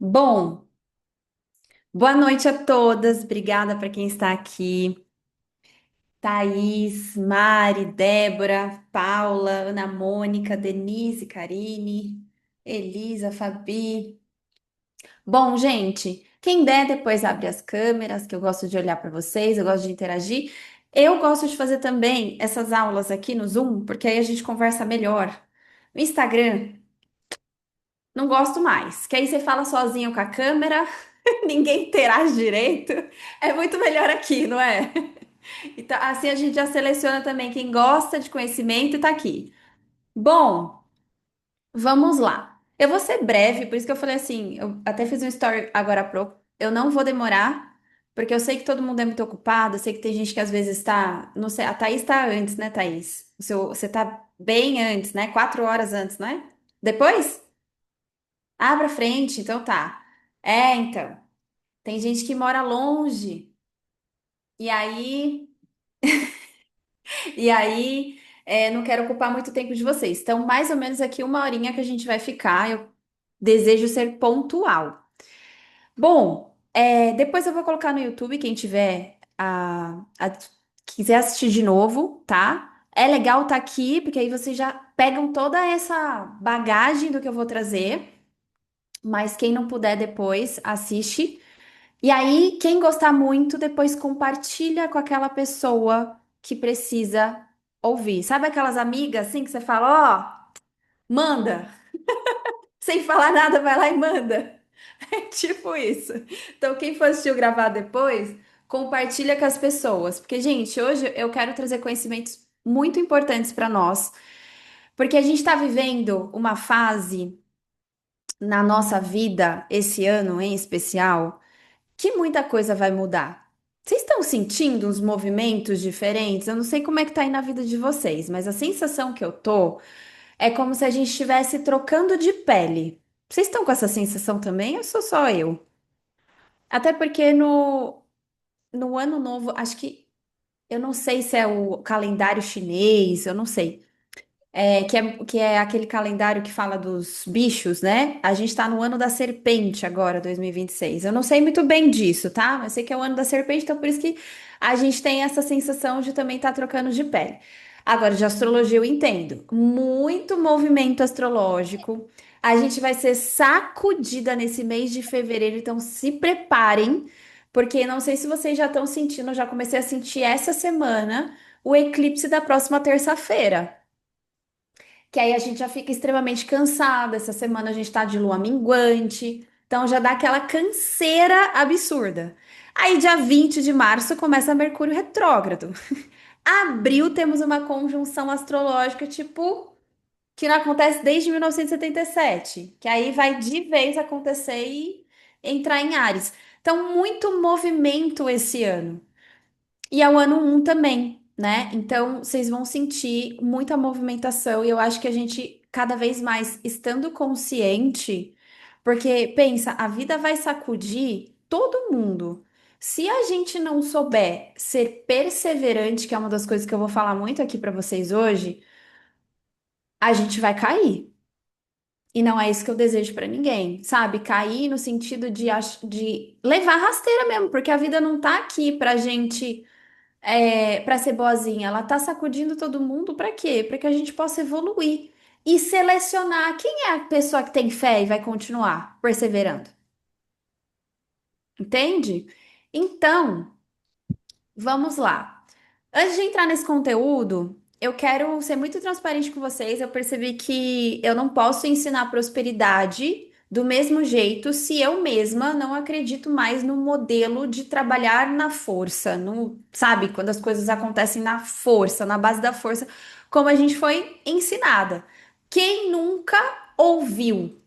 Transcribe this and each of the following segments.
Bom, boa noite a todas. Obrigada para quem está aqui. Thaís, Mari, Débora, Paula, Ana Mônica, Denise, Karine, Elisa, Fabi. Bom, gente, quem der depois abre as câmeras, que eu gosto de olhar para vocês, eu gosto de interagir. Eu gosto de fazer também essas aulas aqui no Zoom, porque aí a gente conversa melhor. No Instagram, não gosto mais, que aí você fala sozinho com a câmera, ninguém interage direito. É muito melhor aqui, não é? Então, assim a gente já seleciona também quem gosta de conhecimento e tá aqui. Bom, vamos lá. Eu vou ser breve, por isso que eu falei assim, eu até fiz um story agora há pouco. Eu não vou demorar, porque eu sei que todo mundo é muito ocupado, eu sei que tem gente que às vezes está, não sei, a Thaís está antes, né, Thaís? Você tá bem antes, né? 4 horas antes, né? Depois? Ah, pra frente, então tá. Então. Tem gente que mora longe. E aí, não quero ocupar muito tempo de vocês. Então, mais ou menos aqui 1 horinha que a gente vai ficar. Eu desejo ser pontual. Bom, depois eu vou colocar no YouTube, quem tiver quiser assistir de novo, tá? É legal estar aqui, porque aí vocês já pegam toda essa bagagem do que eu vou trazer. Mas quem não puder depois, assiste. E aí, quem gostar muito, depois compartilha com aquela pessoa que precisa ouvir. Sabe aquelas amigas assim que você fala, ó, manda, sem falar nada, vai lá e manda. É tipo isso. Então, quem for assistir o gravar depois, compartilha com as pessoas. Porque, gente, hoje eu quero trazer conhecimentos muito importantes para nós, porque a gente está vivendo uma fase na nossa vida, esse ano em especial que muita coisa vai mudar. Vocês estão sentindo uns movimentos diferentes? Eu não sei como é que tá aí na vida de vocês, mas a sensação que eu tô é como se a gente estivesse trocando de pele. Vocês estão com essa sensação também ou sou só eu? Até porque no ano novo, acho que eu não sei se é o calendário chinês, eu não sei. Que é aquele calendário que fala dos bichos, né? A gente tá no ano da serpente agora, 2026. Eu não sei muito bem disso, tá? Mas sei que é o ano da serpente, então por isso que a gente tem essa sensação de também estar trocando de pele. Agora, de astrologia eu entendo. Muito movimento astrológico. A gente vai ser sacudida nesse mês de fevereiro, então se preparem, porque não sei se vocês já estão sentindo, eu já comecei a sentir essa semana o eclipse da próxima terça-feira. Que aí a gente já fica extremamente cansada. Essa semana a gente tá de lua minguante, então já dá aquela canseira absurda. Aí, dia 20 de março, começa Mercúrio retrógrado. Abril, temos uma conjunção astrológica, tipo, que não acontece desde 1977, que aí vai de vez acontecer e entrar em Áries. Então, muito movimento esse ano. E é o ano um também, né? Então, vocês vão sentir muita movimentação e eu acho que a gente, cada vez mais, estando consciente, porque pensa, a vida vai sacudir todo mundo. Se a gente não souber ser perseverante, que é uma das coisas que eu vou falar muito aqui para vocês hoje, a gente vai cair. E não é isso que eu desejo para ninguém, sabe? Cair no sentido de levar rasteira mesmo, porque a vida não tá aqui pra gente para ser boazinha, ela tá sacudindo todo mundo para quê? Para que a gente possa evoluir e selecionar quem é a pessoa que tem fé e vai continuar perseverando. Entende? Então, vamos lá. Antes de entrar nesse conteúdo, eu quero ser muito transparente com vocês. Eu percebi que eu não posso ensinar prosperidade do mesmo jeito se eu mesma não acredito mais no modelo de trabalhar na força, no, sabe, quando as coisas acontecem na força, na base da força, como a gente foi ensinada. Quem nunca ouviu?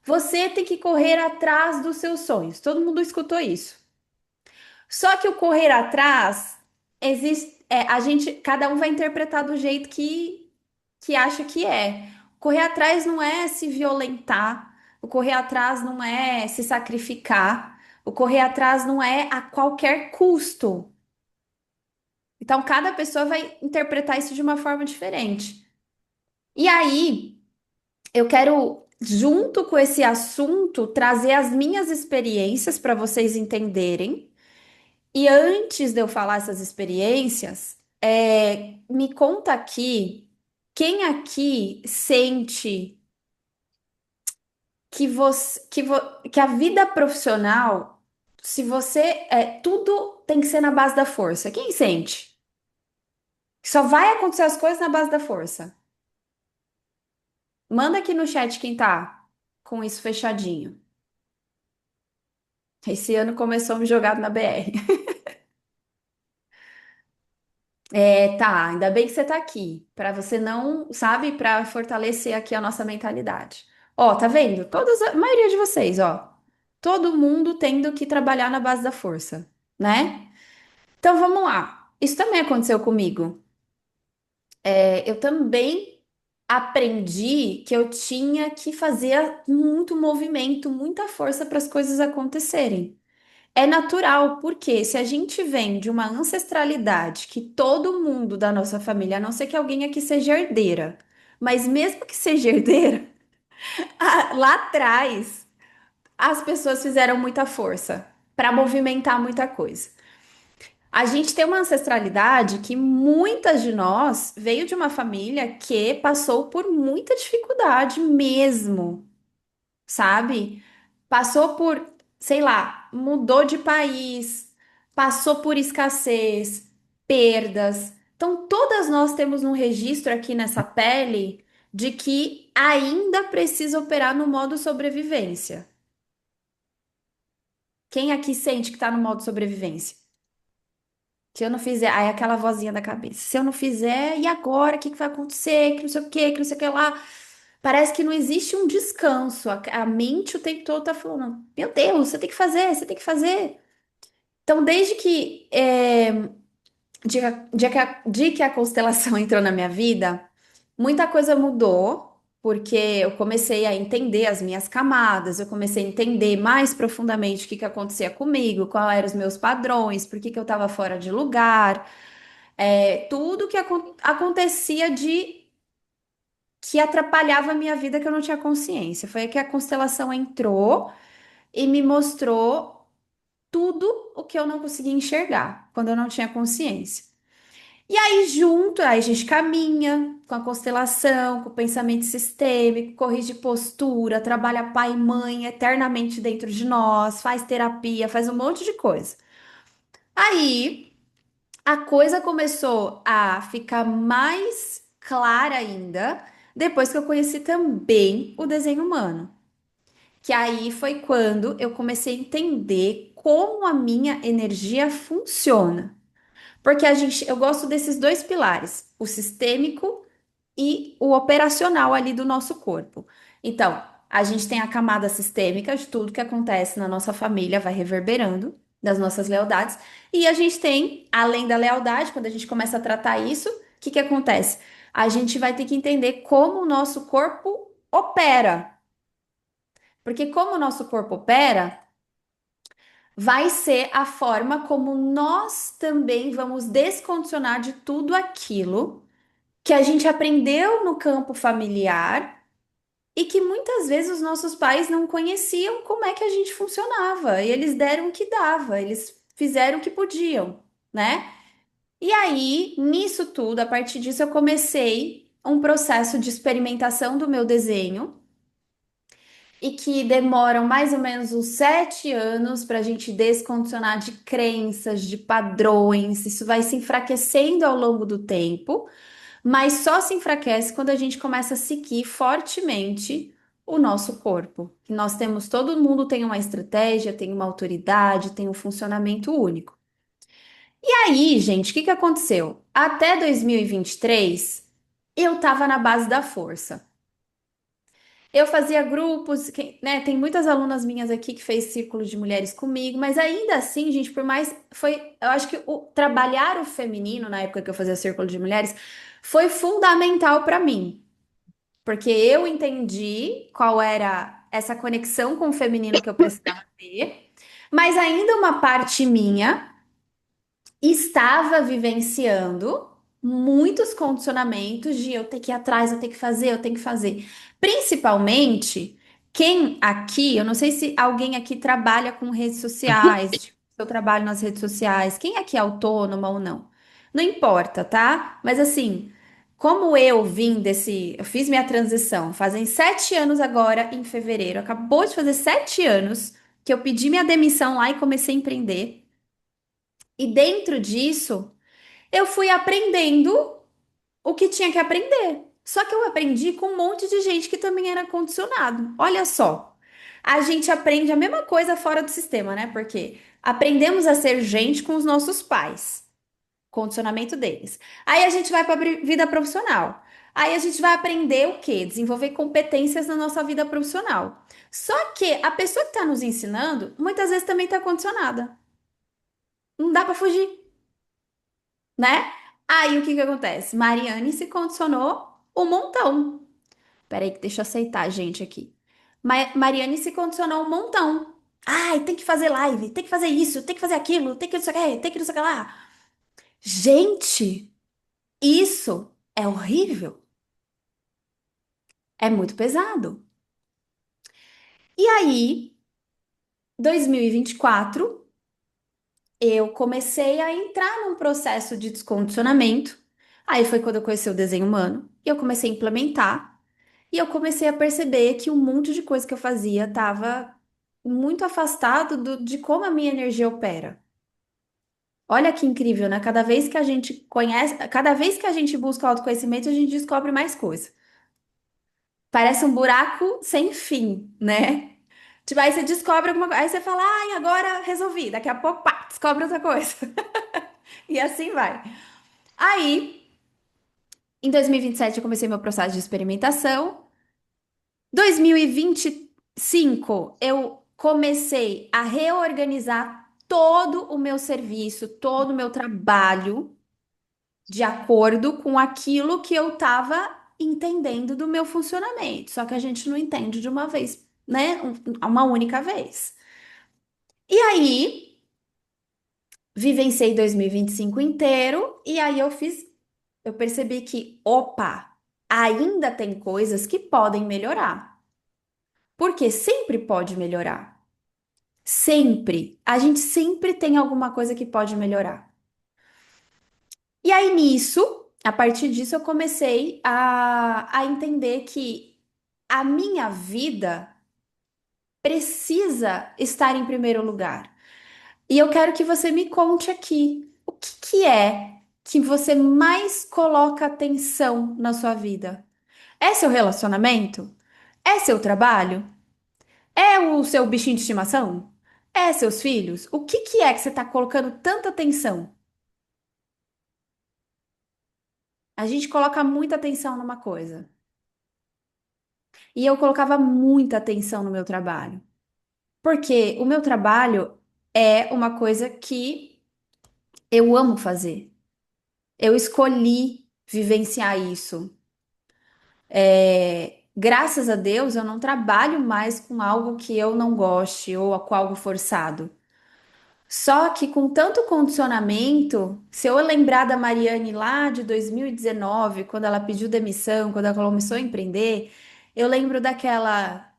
Você tem que correr atrás dos seus sonhos. Todo mundo escutou isso. Só que o correr atrás existe, a gente, cada um vai interpretar do jeito que acha que é. Correr atrás não é se violentar, o correr atrás não é se sacrificar, o correr atrás não é a qualquer custo. Então, cada pessoa vai interpretar isso de uma forma diferente. E aí, eu quero. junto com esse assunto, trazer as minhas experiências para vocês entenderem. E antes de eu falar essas experiências, me conta aqui, quem aqui sente que a vida profissional, se você, tudo tem que ser na base da força? Quem sente? Só vai acontecer as coisas na base da força. Manda aqui no chat quem tá com isso fechadinho. Esse ano começou me jogado na BR. Tá, ainda bem que você tá aqui, para você não, sabe, para fortalecer aqui a nossa mentalidade. Ó, tá vendo? A maioria de vocês, ó, todo mundo tendo que trabalhar na base da força, né? Então vamos lá. Isso também aconteceu comigo. Eu também aprendi que eu tinha que fazer muito movimento, muita força para as coisas acontecerem. É natural, porque se a gente vem de uma ancestralidade que todo mundo da nossa família, a não ser que alguém aqui seja herdeira, mas mesmo que seja herdeira, lá atrás as pessoas fizeram muita força para movimentar muita coisa. A gente tem uma ancestralidade que muitas de nós veio de uma família que passou por muita dificuldade mesmo, sabe? Passou por, sei lá, mudou de país, passou por escassez, perdas. Então, todas nós temos um registro aqui nessa pele de que ainda precisa operar no modo sobrevivência. Quem aqui sente que está no modo sobrevivência? Se eu não fizer, aí aquela vozinha da cabeça. Se eu não fizer, e agora? O que que vai acontecer? Que não sei o quê, que não sei o que lá. Parece que não existe um descanso. A mente o tempo todo tá falando: Meu Deus, você tem que fazer, você tem que fazer. Então, desde que, de que a constelação entrou na minha vida, muita coisa mudou. Porque eu comecei a entender as minhas camadas, eu comecei a entender mais profundamente o que que acontecia comigo, quais eram os meus padrões, por que que eu estava fora de lugar. Tudo que acontecia de que atrapalhava a minha vida que eu não tinha consciência. Foi aí que a constelação entrou e me mostrou tudo o que eu não conseguia enxergar quando eu não tinha consciência. E aí, junto, aí a gente caminha com a constelação, com o pensamento sistêmico, corrige postura, trabalha pai e mãe eternamente dentro de nós, faz terapia, faz um monte de coisa. Aí a coisa começou a ficar mais clara ainda depois que eu conheci também o desenho humano. Que aí foi quando eu comecei a entender como a minha energia funciona. Porque eu gosto desses dois pilares, o sistêmico e o operacional ali do nosso corpo. Então, a gente tem a camada sistêmica de tudo que acontece na nossa família, vai reverberando das nossas lealdades, e a gente tem, além da lealdade, quando a gente começa a tratar isso, o que que acontece? A gente vai ter que entender como o nosso corpo opera. Porque como o nosso corpo opera, vai ser a forma como nós também vamos descondicionar de tudo aquilo que a gente aprendeu no campo familiar e que muitas vezes os nossos pais não conheciam como é que a gente funcionava. E eles deram o que dava, eles fizeram o que podiam, né? E aí, nisso tudo, a partir disso, eu comecei um processo de experimentação do meu desenho e que demoram mais ou menos uns 7 anos para a gente descondicionar de crenças, de padrões. Isso vai se enfraquecendo ao longo do tempo, mas só se enfraquece quando a gente começa a seguir fortemente o nosso corpo. Nós temos, todo mundo tem uma estratégia, tem uma autoridade, tem um funcionamento único. E aí, gente, o que que aconteceu? Até 2023, eu estava na base da força. Eu fazia grupos, né? Tem muitas alunas minhas aqui que fez círculo de mulheres comigo, mas ainda assim, gente, por mais eu acho que o trabalhar o feminino na época que eu fazia círculo de mulheres foi fundamental para mim, porque eu entendi qual era essa conexão com o feminino que eu precisava ter, mas ainda uma parte minha estava vivenciando, muitos condicionamentos de eu ter que ir atrás, eu tenho que fazer, eu tenho que fazer. Principalmente quem aqui, eu não sei se alguém aqui trabalha com redes sociais, tipo, eu trabalho nas redes sociais, quem aqui é autônoma ou não? Não importa, tá? Mas assim, como eu vim desse, eu fiz minha transição, fazem 7 anos agora em fevereiro, acabou de fazer 7 anos que eu pedi minha demissão lá e comecei a empreender. E dentro disso, eu fui aprendendo o que tinha que aprender. Só que eu aprendi com um monte de gente que também era condicionado. Olha só, a gente aprende a mesma coisa fora do sistema, né? Porque aprendemos a ser gente com os nossos pais, condicionamento deles. Aí a gente vai para a vida profissional. Aí a gente vai aprender o quê? Desenvolver competências na nossa vida profissional. Só que a pessoa que está nos ensinando, muitas vezes também está condicionada. Não dá para fugir, né? Aí o que que acontece? Mariane se condicionou um montão. Peraí, que deixa eu aceitar a gente aqui. Mariane se condicionou um montão. Ai, tem que fazer live, tem que fazer isso, tem que fazer aquilo, tem que não sei o que, tem que não sei o que lá. Gente, isso é horrível. É muito pesado. E aí, 2024, eu comecei a entrar num processo de descondicionamento. Aí foi quando eu conheci o desenho humano e eu comecei a implementar. E eu comecei a perceber que um monte de coisa que eu fazia estava muito afastado de como a minha energia opera. Olha que incrível, né? Cada vez que a gente conhece, cada vez que a gente busca autoconhecimento, a gente descobre mais coisa. Parece um buraco sem fim, né? Tipo, aí você descobre alguma coisa, aí você fala, ai, agora resolvi. Daqui a pouco, pá, descobre outra coisa. E assim vai. Aí, em 2027, eu comecei meu processo de experimentação. 2025, eu comecei a reorganizar todo o meu serviço, todo o meu trabalho, de acordo com aquilo que eu estava entendendo do meu funcionamento. Só que a gente não entende de uma vez, né? Uma única vez. E aí, vivenciei 2025 inteiro, e aí eu percebi que, opa, ainda tem coisas que podem melhorar. Porque sempre pode melhorar. Sempre. A gente sempre tem alguma coisa que pode melhorar. E aí, nisso, a partir disso, eu comecei a entender que a minha vida precisa estar em primeiro lugar. E eu quero que você me conte aqui o que que é que você mais coloca atenção na sua vida? É seu relacionamento? É seu trabalho? É o seu bichinho de estimação? É seus filhos? O que que é que você está colocando tanta atenção? A gente coloca muita atenção numa coisa. E eu colocava muita atenção no meu trabalho. Porque o meu trabalho é uma coisa que eu amo fazer. Eu escolhi vivenciar isso. Graças a Deus, eu não trabalho mais com algo que eu não goste ou com algo forçado. Só que com tanto condicionamento, se eu lembrar da Mariane lá de 2019, quando ela pediu demissão, quando ela começou a empreender, eu lembro daquela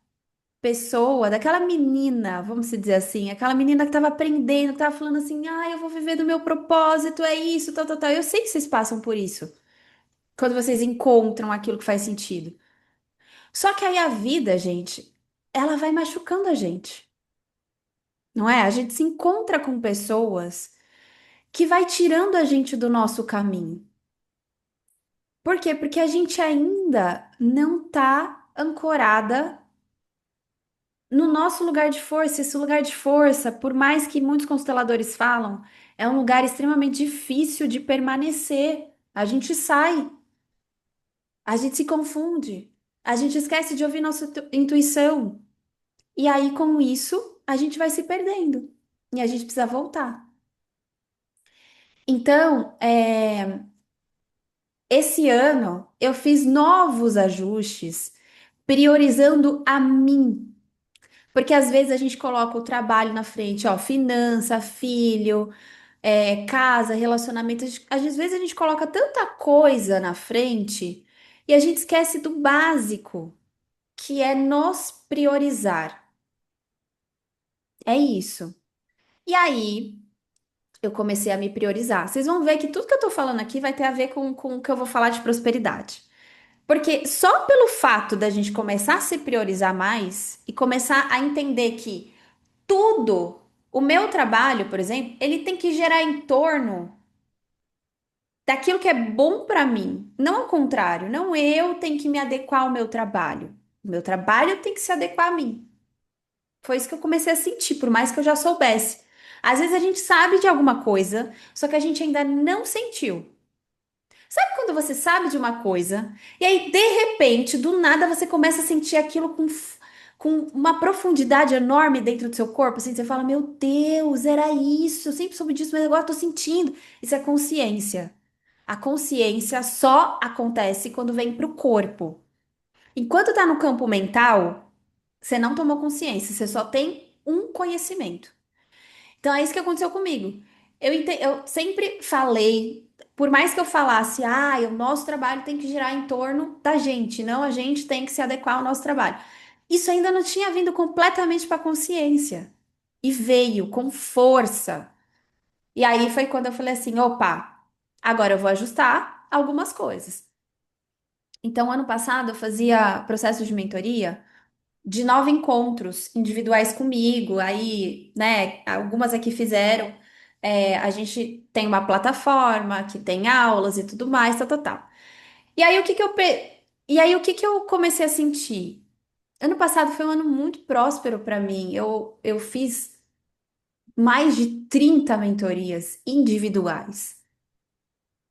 pessoa, daquela menina, vamos dizer assim, aquela menina que estava aprendendo, que estava falando assim, ah, eu vou viver do meu propósito, é isso, tal, tal, tal. Eu sei que vocês passam por isso, quando vocês encontram aquilo que faz sentido. Só que aí a vida, gente, ela vai machucando a gente, não é? A gente se encontra com pessoas que vai tirando a gente do nosso caminho. Por quê? Porque a gente ainda não tá ancorada no nosso lugar de força. Esse lugar de força, por mais que muitos consteladores falam, é um lugar extremamente difícil de permanecer. A gente sai, a gente se confunde, a gente esquece de ouvir nossa intuição. E aí, com isso, a gente vai se perdendo. E a gente precisa voltar. Então, esse ano eu fiz novos ajustes, priorizando a mim. Porque às vezes a gente coloca o trabalho na frente, ó, finança, filho. casa, relacionamento. Às vezes a gente coloca tanta coisa na frente e a gente esquece do básico, que é nos priorizar. É isso. E aí, eu comecei a me priorizar. Vocês vão ver que tudo que eu tô falando aqui vai ter a ver com o que eu vou falar de prosperidade. Porque só pelo fato da gente começar a se priorizar mais e começar a entender que tudo, o meu trabalho, por exemplo, ele tem que gerar em torno daquilo que é bom para mim, não ao contrário, não eu tenho que me adequar ao meu trabalho. O meu trabalho tem que se adequar a mim. Foi isso que eu comecei a sentir, por mais que eu já soubesse. Às vezes a gente sabe de alguma coisa, só que a gente ainda não sentiu. Sabe quando você sabe de uma coisa e aí de repente, do nada, você começa a sentir aquilo com uma profundidade enorme dentro do seu corpo, assim, você fala, meu Deus, era isso, eu sempre soube disso, mas agora eu tô sentindo. Isso é consciência. A consciência só acontece quando vem pro corpo. Enquanto tá no campo mental, você não tomou consciência, você só tem um conhecimento. Então é isso que aconteceu comigo. Eu sempre falei, por mais que eu falasse, o nosso trabalho tem que girar em torno da gente, não a gente tem que se adequar ao nosso trabalho. Isso ainda não tinha vindo completamente para a consciência. E veio com força. E aí foi quando eu falei assim: opa, agora eu vou ajustar algumas coisas. Então, ano passado, eu fazia processo de mentoria de 9 encontros individuais comigo. Aí, né, algumas aqui fizeram. A gente tem uma plataforma que tem aulas e tudo mais, tal, tal, tal. E aí, o que que eu comecei a sentir? Ano passado foi um ano muito próspero para mim. Eu fiz mais de 30 mentorias individuais.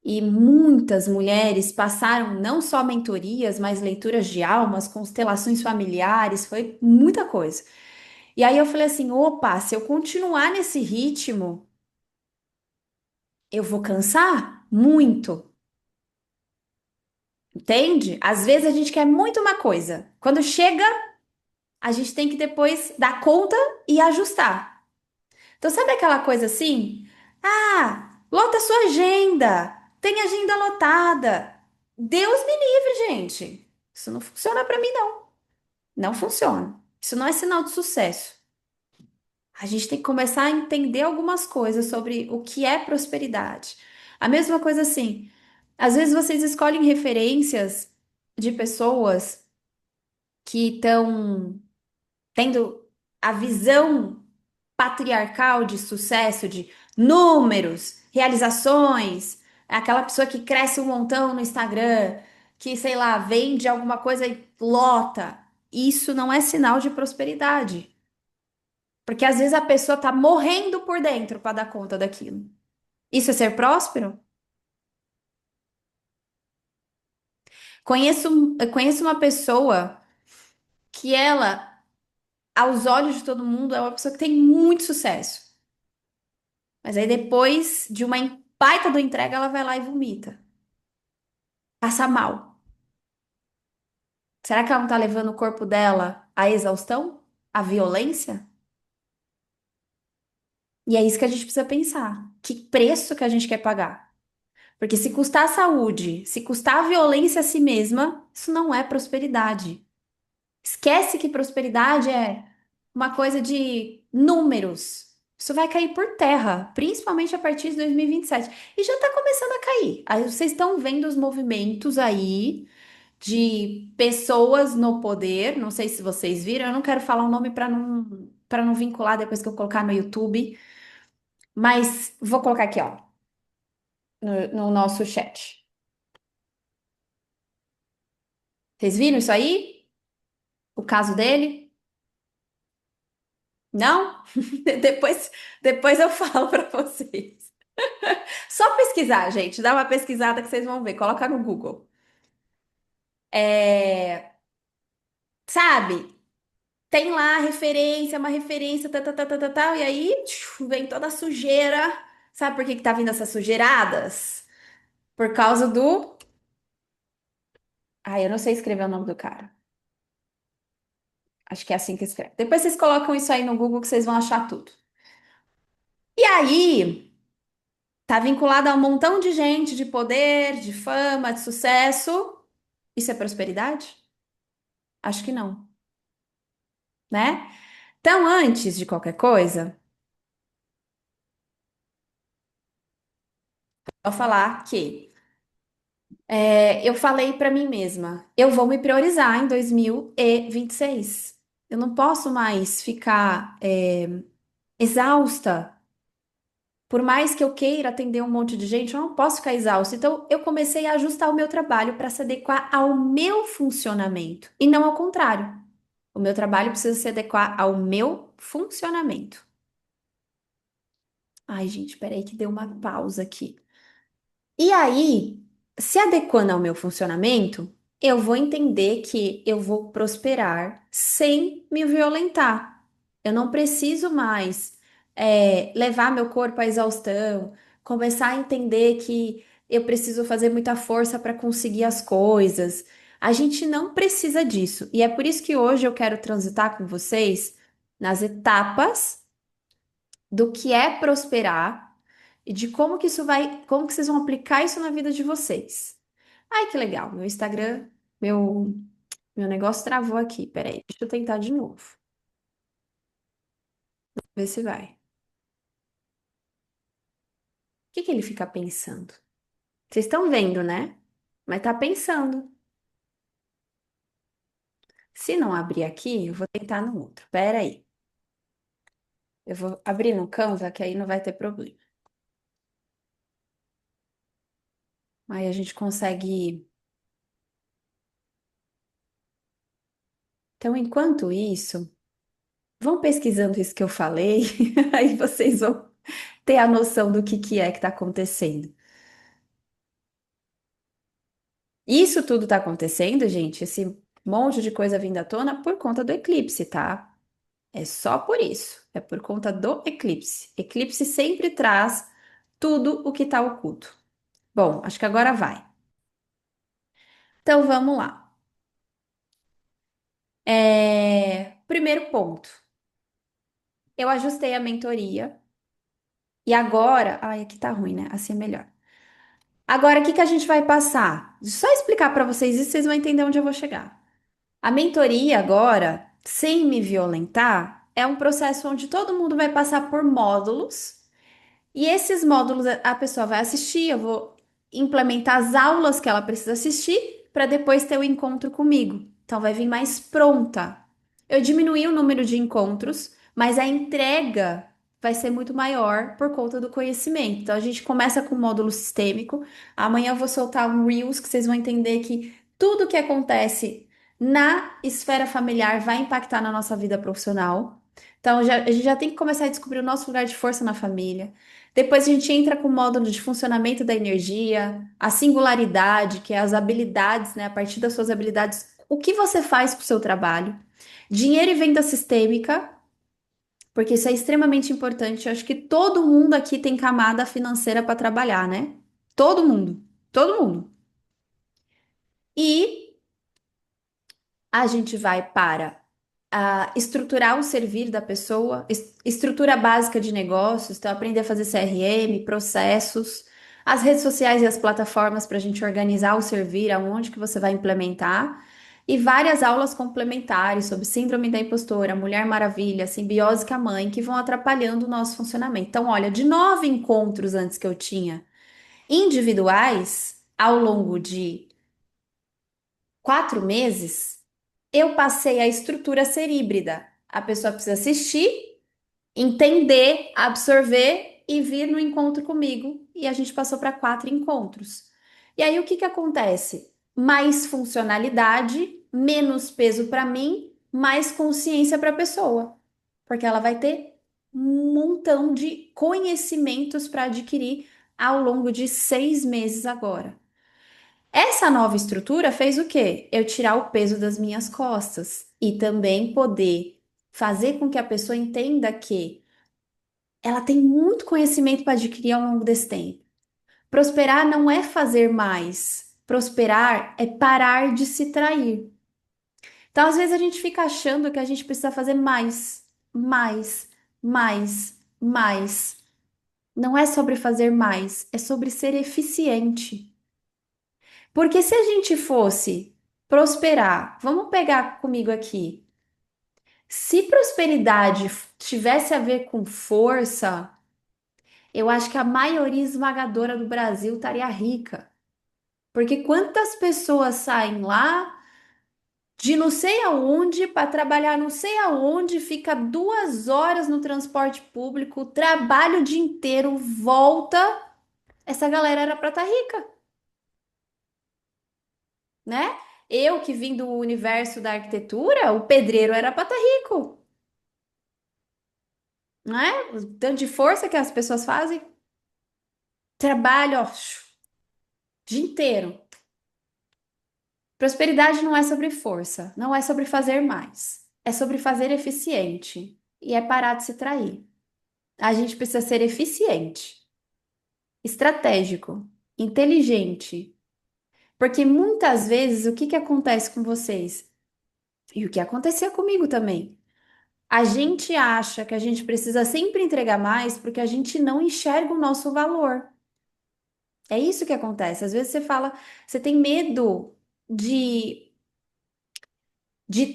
E muitas mulheres passaram não só mentorias, mas leituras de almas, constelações familiares, foi muita coisa. E aí eu falei assim: opa, se eu continuar nesse ritmo, eu vou cansar muito, entende? Às vezes a gente quer muito uma coisa. Quando chega, a gente tem que depois dar conta e ajustar. Então, sabe aquela coisa assim? Lota sua agenda. Tem agenda lotada. Deus me livre, gente. Isso não funciona para mim, não. Não funciona. Isso não é sinal de sucesso. A gente tem que começar a entender algumas coisas sobre o que é prosperidade. A mesma coisa assim, às vezes vocês escolhem referências de pessoas que estão tendo a visão patriarcal de sucesso, de números, realizações, aquela pessoa que cresce um montão no Instagram, que, sei lá, vende alguma coisa e lota. Isso não é sinal de prosperidade. Porque às vezes a pessoa tá morrendo por dentro para dar conta daquilo. Isso é ser próspero? Eu conheço uma pessoa que ela, aos olhos de todo mundo, é uma pessoa que tem muito sucesso. Mas aí depois de uma baita do entrega, ela vai lá e vomita. Passa mal. Será que ela não tá levando o corpo dela à exaustão? À violência? E é isso que a gente precisa pensar. Que preço que a gente quer pagar? Porque se custar a saúde, se custar a violência a si mesma, isso não é prosperidade. Esquece que prosperidade é uma coisa de números. Isso vai cair por terra, principalmente a partir de 2027. E já está começando a cair. Aí vocês estão vendo os movimentos aí de pessoas no poder. Não sei se vocês viram, eu não quero falar o nome para não vincular depois que eu colocar no YouTube, mas vou colocar aqui, ó, no nosso chat. Vocês viram isso aí? O caso dele? Não? Depois eu falo para vocês. Só pesquisar, gente. Dá uma pesquisada que vocês vão ver. Coloca no Google. Sabe? Tem lá a referência, uma referência, tal, tal, tal, tal, tal, tal, e aí vem toda a sujeira. Sabe por que que tá vindo essas sujeiradas? Por causa do. Eu não sei escrever o nome do cara. Acho que é assim que escreve. Depois vocês colocam isso aí no Google que vocês vão achar tudo. E aí. Tá vinculada a um montão de gente, de poder, de fama, de sucesso. Isso é prosperidade? Acho que não, né? Então, antes de qualquer coisa, vou falar que eu falei pra mim mesma, eu vou me priorizar em 2026. Eu não posso mais ficar exausta. Por mais que eu queira atender um monte de gente, eu não posso ficar exausta. Então, eu comecei a ajustar o meu trabalho para se adequar ao meu funcionamento e não ao contrário. O meu trabalho precisa se adequar ao meu funcionamento. Ai, gente, peraí que deu uma pausa aqui. E aí, se adequando ao meu funcionamento, eu vou entender que eu vou prosperar sem me violentar. Eu não preciso mais levar meu corpo à exaustão, começar a entender que eu preciso fazer muita força para conseguir as coisas. A gente não precisa disso. E é por isso que hoje eu quero transitar com vocês nas etapas do que é prosperar e de como que isso vai, como que vocês vão aplicar isso na vida de vocês. Ai, que legal. Meu Instagram, meu, meu negócio travou aqui. Peraí, deixa eu tentar de novo. Ver se vai. O que que ele fica pensando? Vocês estão vendo, né? Mas tá pensando. Se não abrir aqui, eu vou tentar no outro. Peraí. Eu vou abrir no Canva, que aí não vai ter problema. Aí a gente consegue. Então, enquanto isso, vão pesquisando isso que eu falei, aí vocês vão ter a noção do que é que está acontecendo. Isso tudo está acontecendo, gente, esse monte de coisa vindo à tona por conta do eclipse, tá? É só por isso, é por conta do eclipse. Eclipse sempre traz tudo o que está oculto. Bom, acho que agora vai. Então vamos lá. Primeiro ponto, eu ajustei a mentoria e agora, ai, aqui tá ruim, né? Assim é melhor. Agora, o que que a gente vai passar? Só explicar para vocês isso, vocês vão entender onde eu vou chegar. A mentoria agora, sem me violentar, é um processo onde todo mundo vai passar por módulos e esses módulos a pessoa vai assistir, eu vou implementar as aulas que ela precisa assistir para depois ter o encontro comigo. Então vai vir mais pronta. Eu diminuí o número de encontros, mas a entrega vai ser muito maior por conta do conhecimento. Então a gente começa com o módulo sistêmico. Amanhã eu vou soltar um Reels que vocês vão entender que tudo que acontece na esfera familiar vai impactar na nossa vida profissional. Então a gente já tem que começar a descobrir o nosso lugar de força na família. Depois a gente entra com o módulo de funcionamento da energia, a singularidade, que é as habilidades, né? A partir das suas habilidades, o que você faz para o seu trabalho. Dinheiro e venda sistêmica, porque isso é extremamente importante. Eu acho que todo mundo aqui tem camada financeira para trabalhar, né? Todo mundo, todo mundo. E a gente vai para estruturar o servir da pessoa, estrutura básica de negócios, então aprender a fazer CRM, processos, as redes sociais e as plataformas para a gente organizar o servir, aonde que você vai implementar, e várias aulas complementares sobre síndrome da impostora, Mulher Maravilha, simbiose com a mãe, que vão atrapalhando o nosso funcionamento. Então, olha, de 9 encontros antes que eu tinha individuais, ao longo de 4 meses, eu passei a estrutura a ser híbrida. A pessoa precisa assistir, entender, absorver e vir no encontro comigo. E a gente passou para 4 encontros. E aí o que que acontece? Mais funcionalidade, menos peso para mim, mais consciência para a pessoa, porque ela vai ter um montão de conhecimentos para adquirir ao longo de 6 meses agora. Essa nova estrutura fez o quê? Eu tirar o peso das minhas costas e também poder fazer com que a pessoa entenda que ela tem muito conhecimento para adquirir ao longo desse tempo. Prosperar não é fazer mais, prosperar é parar de se trair. Então, às vezes, a gente fica achando que a gente precisa fazer mais, mais, mais, mais. Não é sobre fazer mais, é sobre ser eficiente. Porque se a gente fosse prosperar, vamos pegar comigo aqui. Se prosperidade tivesse a ver com força, eu acho que a maioria esmagadora do Brasil estaria rica. Porque quantas pessoas saem lá de não sei aonde para trabalhar não sei aonde, fica 2 horas no transporte público, trabalha o dia inteiro, volta. Essa galera era para estar rica, né? Eu que vim do universo da arquitetura, o pedreiro era para estar rico, né? O tanto de força que as pessoas fazem, trabalho, ó, dia inteiro. Prosperidade não é sobre força, não é sobre fazer mais, é sobre fazer eficiente e é parar de se trair. A gente precisa ser eficiente, estratégico, inteligente, porque muitas vezes o que que acontece com vocês? E o que acontecia comigo também? A gente acha que a gente precisa sempre entregar mais porque a gente não enxerga o nosso valor. É isso que acontece. Às vezes você fala, você tem medo de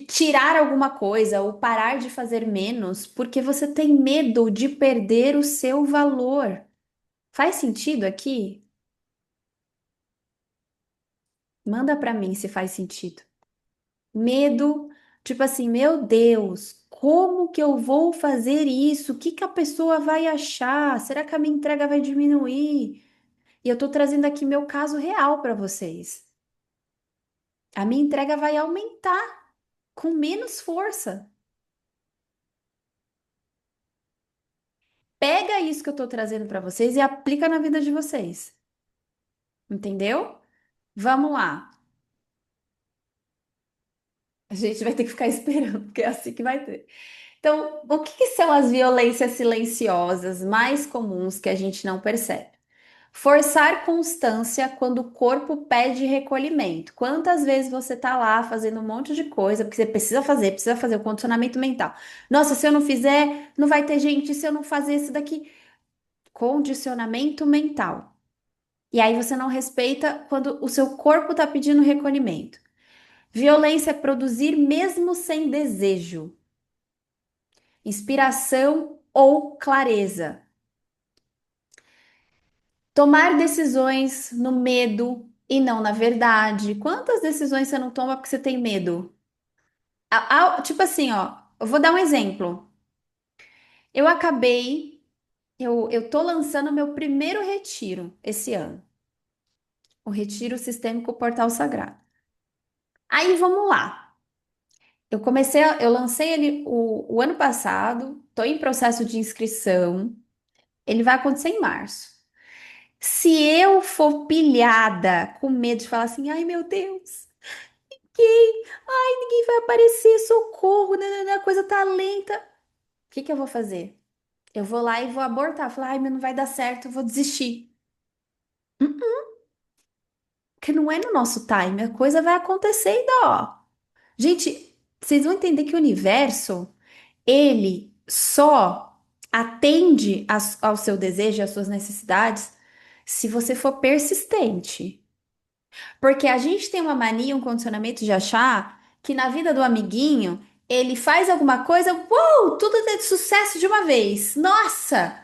tirar alguma coisa ou parar de fazer menos porque você tem medo de perder o seu valor. Faz sentido aqui? Manda pra mim se faz sentido. Medo, tipo assim, meu Deus, como que eu vou fazer isso? O que que a pessoa vai achar? Será que a minha entrega vai diminuir? E eu tô trazendo aqui meu caso real para vocês. A minha entrega vai aumentar com menos força. Pega isso que eu tô trazendo para vocês e aplica na vida de vocês. Entendeu? Vamos lá. A gente vai ter que ficar esperando, porque é assim que vai ter. Então, o que que são as violências silenciosas mais comuns que a gente não percebe? Forçar constância quando o corpo pede recolhimento. Quantas vezes você tá lá fazendo um monte de coisa, porque você precisa fazer o condicionamento mental. Nossa, se eu não fizer, não vai ter gente, se eu não fazer isso daqui. Condicionamento mental. E aí você não respeita quando o seu corpo tá pedindo recolhimento. Violência é produzir mesmo sem desejo. Inspiração ou clareza. Tomar decisões no medo e não na verdade. Quantas decisões você não toma porque você tem medo? Tipo assim, ó, eu vou dar um exemplo. Eu acabei, eu tô lançando meu primeiro retiro esse ano, o Retiro Sistêmico Portal Sagrado. Aí vamos lá. Eu lancei ele o ano passado, tô em processo de inscrição. Ele vai acontecer em março. Se eu for pilhada com medo de falar assim, ai meu Deus, quem? Ai, ninguém vai aparecer, socorro, né, a coisa tá lenta. O que que eu vou fazer? Eu vou lá e vou abortar, falar, ai, mas não vai dar certo, eu vou desistir. Porque não é no nosso time, a coisa vai acontecendo, ó. Gente, vocês vão entender que o universo, ele só atende ao seu desejo, às suas necessidades, se você for persistente. Porque a gente tem uma mania, um condicionamento de achar que na vida do amiguinho, ele faz alguma coisa, uou, tudo é de sucesso de uma vez. Nossa,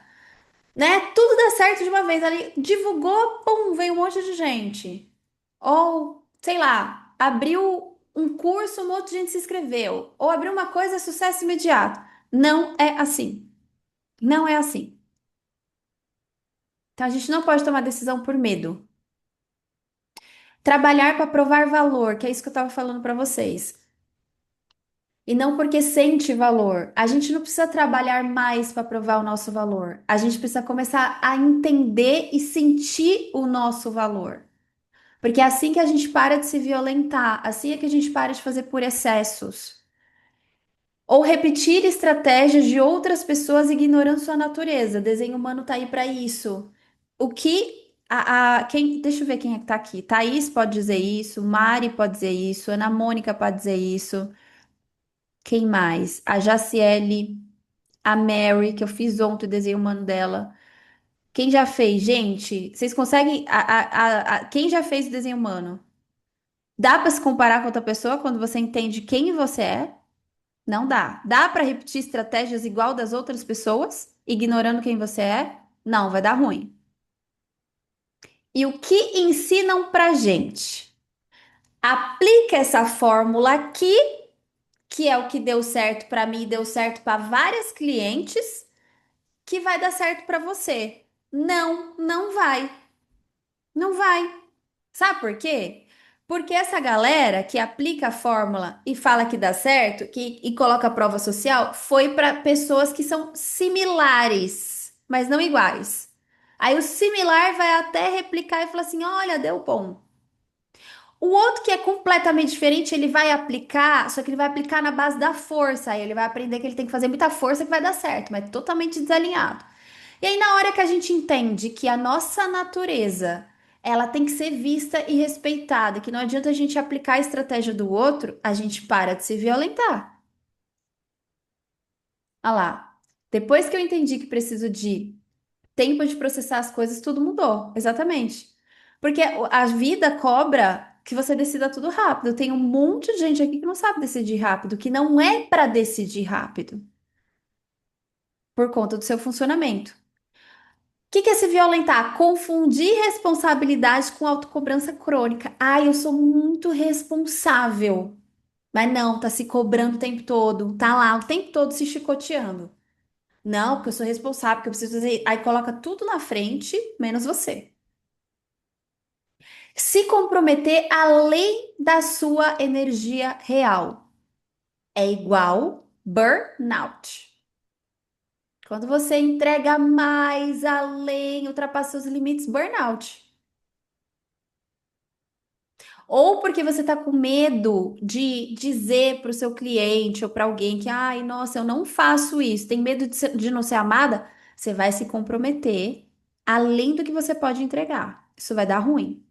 né? Tudo dá certo de uma vez. Ali divulgou, pum, veio um monte de gente. Ou, sei lá, abriu um curso, um monte de gente se inscreveu. Ou abriu uma coisa, sucesso imediato. Não é assim. Não é assim. Então a gente não pode tomar decisão por medo. Trabalhar para provar valor, que é isso que eu estava falando para vocês. E não porque sente valor. A gente não precisa trabalhar mais para provar o nosso valor. A gente precisa começar a entender e sentir o nosso valor. Porque é assim que a gente para de se violentar, assim é que a gente para de fazer por excessos. Ou repetir estratégias de outras pessoas ignorando sua natureza. Desenho humano tá aí para isso. O que quem, deixa eu ver quem é que tá aqui. Thaís pode dizer isso, Mari pode dizer isso, Ana Mônica pode dizer isso. Quem mais? A Jaciele, a Mary, que eu fiz ontem o desenho humano dela. Quem já fez, gente? Vocês conseguem? Quem já fez o desenho humano? Dá para se comparar com outra pessoa quando você entende quem você é? Não dá. Dá para repetir estratégias igual das outras pessoas, ignorando quem você é? Não, vai dar ruim. E o que ensinam pra gente? Aplica essa fórmula aqui, que é o que deu certo para mim, deu certo para várias clientes, que vai dar certo para você. Não, não vai. Não vai. Sabe por quê? Porque essa galera que aplica a fórmula e fala que dá certo, e coloca a prova social, foi para pessoas que são similares, mas não iguais. Aí o similar vai até replicar e falar assim: olha, deu bom. O outro que é completamente diferente, ele vai aplicar, só que ele vai aplicar na base da força. Aí ele vai aprender que ele tem que fazer muita força que vai dar certo, mas totalmente desalinhado. E aí, na hora que a gente entende que a nossa natureza, ela tem que ser vista e respeitada, que não adianta a gente aplicar a estratégia do outro, a gente para de se violentar. Olha lá. Depois que eu entendi que preciso de tempo de processar as coisas, tudo mudou. Exatamente. Porque a vida cobra que você decida tudo rápido. Tem um monte de gente aqui que não sabe decidir rápido, que não é para decidir rápido, por conta do seu funcionamento. Que é se violentar? Confundir responsabilidade com autocobrança crônica. Ai, eu sou muito responsável. Mas não, tá se cobrando o tempo todo, tá lá o tempo todo se chicoteando. Não, porque eu sou responsável, porque eu preciso fazer. Aí coloca tudo na frente, menos você. Se comprometer além da sua energia real é igual burnout. Quando você entrega mais além, ultrapassa seus limites, burnout. Ou porque você está com medo de dizer para o seu cliente ou para alguém que, ai, nossa, eu não faço isso, tem medo de não ser amada, você vai se comprometer além do que você pode entregar. Isso vai dar ruim,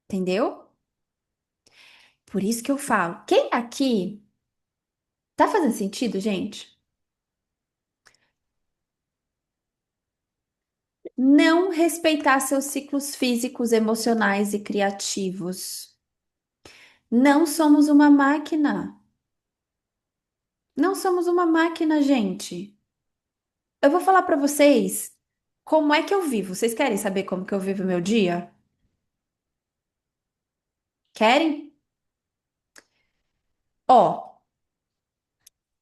entendeu? Por isso que eu falo. Quem aqui tá fazendo sentido, gente? Não respeitar seus ciclos físicos, emocionais e criativos. Não somos uma máquina. Não somos uma máquina, gente. Eu vou falar pra vocês como é que eu vivo. Vocês querem saber como que eu vivo meu dia? Querem? Ó,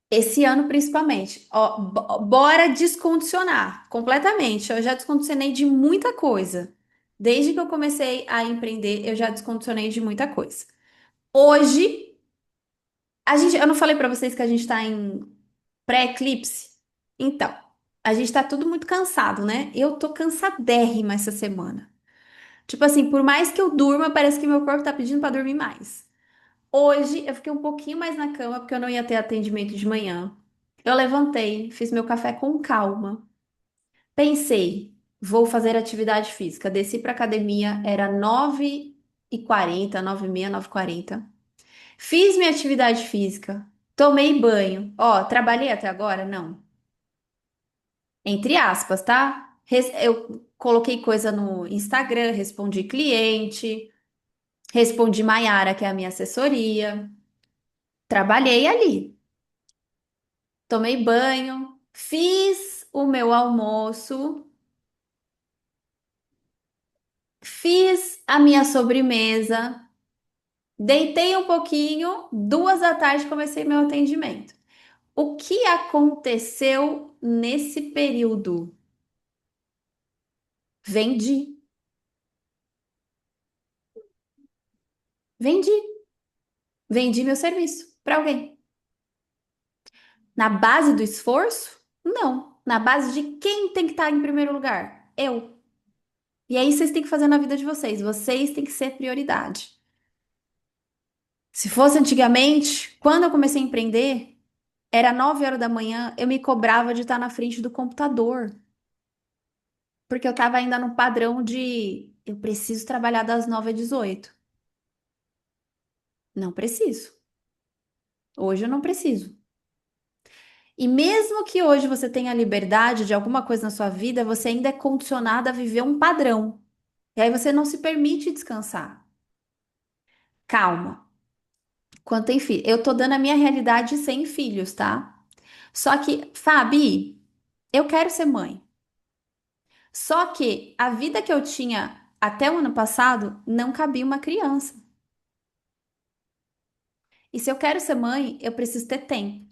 esse ano principalmente. Ó, bora descondicionar completamente. Eu já descondicionei de muita coisa. Desde que eu comecei a empreender, eu já descondicionei de muita coisa. Hoje, eu não falei pra vocês que a gente tá em pré-eclipse? Então, a gente tá tudo muito cansado, né? Eu tô cansadérrima essa semana. Tipo assim, por mais que eu durma, parece que meu corpo tá pedindo pra dormir mais. Hoje eu fiquei um pouquinho mais na cama porque eu não ia ter atendimento de manhã. Eu levantei, fiz meu café com calma. Pensei, vou fazer atividade física. Desci pra academia, era 9h40, 9h30, 9h40. Fiz minha atividade física, tomei banho. Ó, trabalhei até agora? Não. Entre aspas, tá? Eu coloquei coisa no Instagram, respondi cliente. Respondi Maiara, que é a minha assessoria. Trabalhei ali. Tomei banho, fiz o meu almoço, fiz a minha sobremesa, deitei um pouquinho, 2 da tarde comecei meu atendimento. O que aconteceu nesse período? Vendi, vendi, vendi meu serviço para alguém. Na base do esforço? Não. Na base de quem tem que estar em primeiro lugar? Eu. E aí vocês têm que fazer na vida de vocês. Vocês têm que ser prioridade. Se fosse antigamente, quando eu comecei a empreender, era 9 horas da manhã, eu me cobrava de estar na frente do computador. Porque eu estava ainda no padrão de eu preciso trabalhar das 9 às 18. Não preciso. Hoje eu não preciso. E mesmo que hoje você tenha liberdade de alguma coisa na sua vida, você ainda é condicionado a viver um padrão. E aí você não se permite descansar. Calma. Quando tem filho, eu tô dando a minha realidade sem filhos, tá? Só que, Fabi, eu quero ser mãe. Só que a vida que eu tinha até o ano passado não cabia uma criança. E se eu quero ser mãe, eu preciso ter tempo.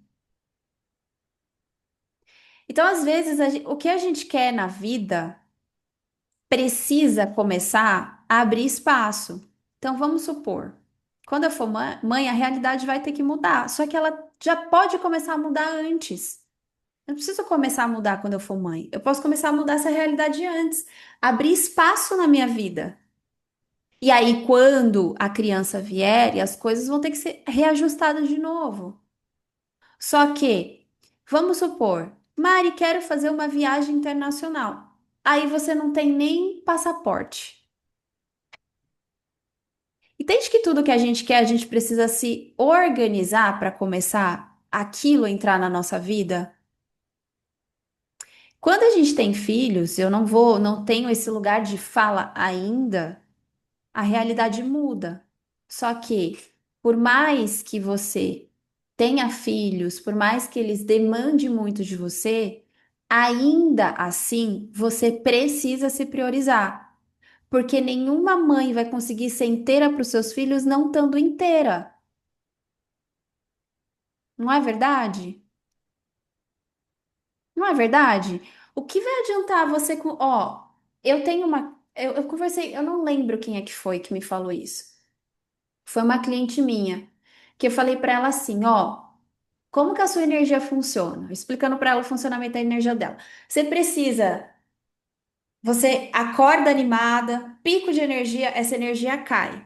Então, às vezes, o que a gente quer na vida precisa começar a abrir espaço. Então, vamos supor, quando eu for mãe, a realidade vai ter que mudar. Só que ela já pode começar a mudar antes. Eu não preciso começar a mudar quando eu for mãe. Eu posso começar a mudar essa realidade antes. Abrir espaço na minha vida. E aí, quando a criança vier, as coisas vão ter que ser reajustadas de novo. Só que, vamos supor, Mari, quero fazer uma viagem internacional. Aí você não tem nem passaporte. Entende que tudo que a gente quer, a gente precisa se organizar para começar aquilo a entrar na nossa vida? Quando a gente tem filhos, eu não tenho esse lugar de fala ainda, a realidade muda. Só que, por mais que você tenha filhos, por mais que eles demandem muito de você, ainda assim você precisa se priorizar. Porque nenhuma mãe vai conseguir ser inteira para os seus filhos não estando inteira. Não é verdade? Não é verdade? O que vai adiantar você com. Ó, eu tenho uma. Eu conversei, eu não lembro quem é que foi que me falou isso. Foi uma cliente minha, que eu falei para ela assim: ó, como que a sua energia funciona? Explicando para ela o funcionamento da energia dela. Você precisa. Você acorda animada, pico de energia, essa energia cai.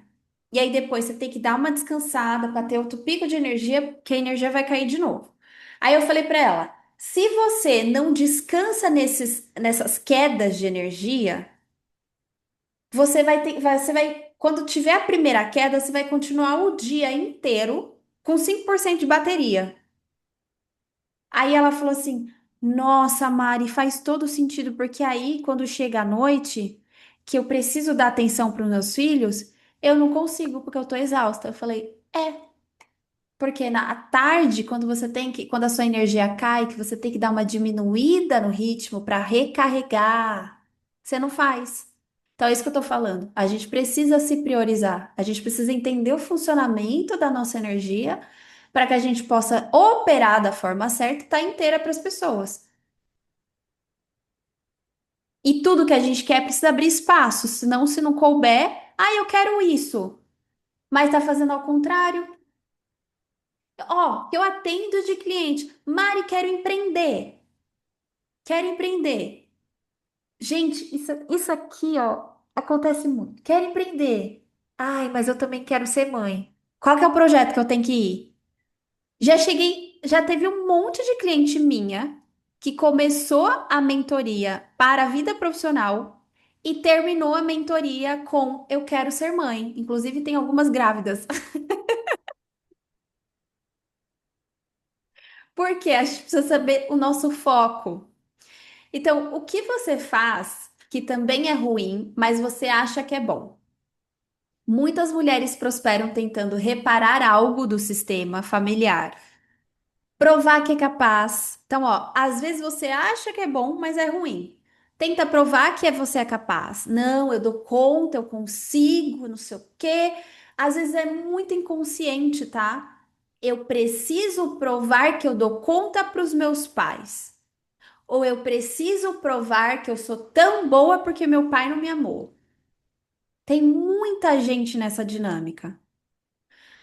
E aí depois você tem que dar uma descansada para ter outro pico de energia, que a energia vai cair de novo. Aí eu falei para ela: se você não descansa nessas quedas de energia, você vai, quando tiver a primeira queda, você vai continuar o dia inteiro com 5% de bateria. Aí ela falou assim: Nossa, Mari, faz todo sentido, porque aí, quando chega a noite, que eu preciso dar atenção para os meus filhos, eu não consigo, porque eu tô exausta. Eu falei: É, porque na à tarde, quando a sua energia cai, que você tem que dar uma diminuída no ritmo para recarregar, você não faz. Então, é isso que eu tô falando. A gente precisa se priorizar. A gente precisa entender o funcionamento da nossa energia para que a gente possa operar da forma certa e estar inteira para as pessoas. E tudo que a gente quer precisa abrir espaço, senão, se não couber, eu quero isso, mas tá fazendo ao contrário. Ó, eu atendo de cliente. Mari, quero empreender. Quero empreender. Gente, isso aqui, ó, acontece muito. Quero empreender. Ai, mas eu também quero ser mãe. Qual que é o projeto que eu tenho que ir? Já teve um monte de cliente minha que começou a mentoria para a vida profissional e terminou a mentoria com eu quero ser mãe. Inclusive, tem algumas grávidas. Porque a gente precisa saber o nosso foco. Então, o que você faz que também é ruim, mas você acha que é bom? Muitas mulheres prosperam tentando reparar algo do sistema familiar, provar que é capaz. Então, ó, às vezes você acha que é bom, mas é ruim. Tenta provar que você é capaz. Não, eu dou conta, eu consigo, não sei o quê. Às vezes é muito inconsciente, tá? Eu preciso provar que eu dou conta para os meus pais. Ou eu preciso provar que eu sou tão boa porque meu pai não me amou. Tem muita gente nessa dinâmica.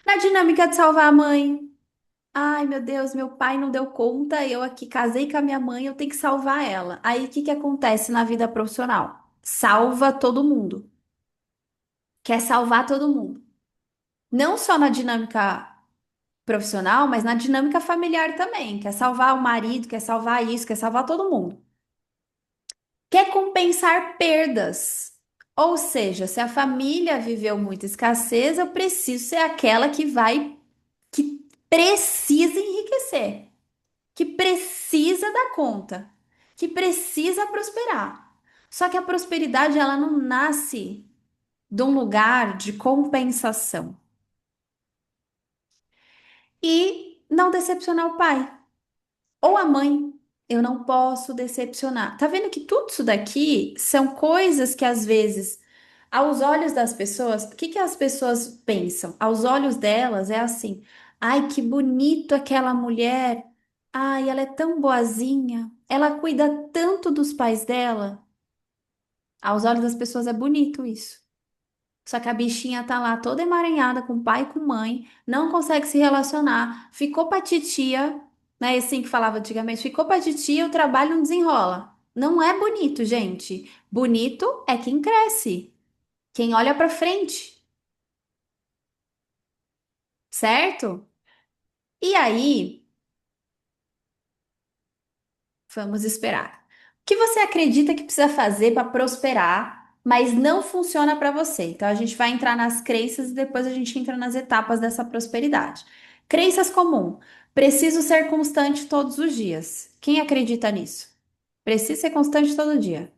Na dinâmica de salvar a mãe. Ai, meu Deus, meu pai não deu conta, eu aqui casei com a minha mãe, eu tenho que salvar ela. Aí o que que acontece na vida profissional? Salva todo mundo. Quer salvar todo mundo. Não só na dinâmica profissional, mas na dinâmica familiar também. Quer salvar o marido, quer salvar isso, quer salvar todo mundo. Quer compensar perdas. Ou seja, se a família viveu muita escassez, eu preciso ser aquela que precisa enriquecer. que precisa dar conta, que precisa prosperar. Só que a prosperidade ela não nasce de um lugar de compensação e não decepcionar o pai ou a mãe. Eu não posso decepcionar. Tá vendo que tudo isso daqui são coisas que às vezes, aos olhos das pessoas, o que que as pessoas pensam? Aos olhos delas é assim: ai, que bonito aquela mulher. Ai, ela é tão boazinha. Ela cuida tanto dos pais dela. Aos olhos das pessoas é bonito isso. Só que a bichinha tá lá toda emaranhada com pai e com mãe, não consegue se relacionar, ficou pra titia, né? Assim que falava antigamente, ficou pra titia, o trabalho não desenrola. Não é bonito, gente. Bonito é quem cresce, quem olha pra frente, certo? E aí, vamos esperar. O que você acredita que precisa fazer para prosperar, mas não funciona para você? Então a gente vai entrar nas crenças e depois a gente entra nas etapas dessa prosperidade. Crenças comum. Preciso ser constante todos os dias. Quem acredita nisso? Preciso ser constante todo dia.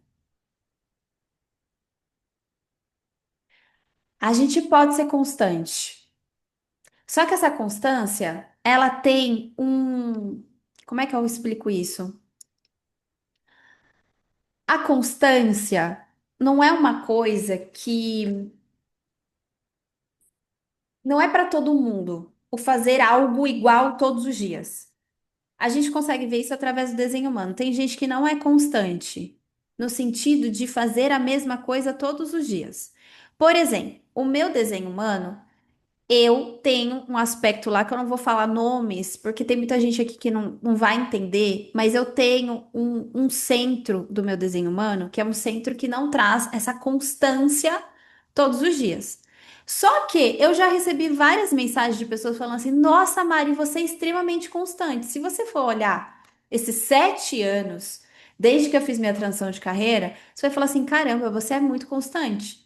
A gente pode ser constante. Só que essa constância, ela tem um. Como é que eu explico isso? A constância não é uma coisa que não é para todo mundo o fazer algo igual todos os dias. A gente consegue ver isso através do desenho humano. Tem gente que não é constante no sentido de fazer a mesma coisa todos os dias. Por exemplo, o meu desenho humano eu tenho um aspecto lá que eu não vou falar nomes, porque tem muita gente aqui que não vai entender, mas eu tenho um centro do meu desenho humano, que é um centro que não traz essa constância todos os dias. Só que eu já recebi várias mensagens de pessoas falando assim: Nossa, Mari, você é extremamente constante. Se você for olhar esses 7 anos, desde que eu fiz minha transição de carreira, você vai falar assim: Caramba, você é muito constante.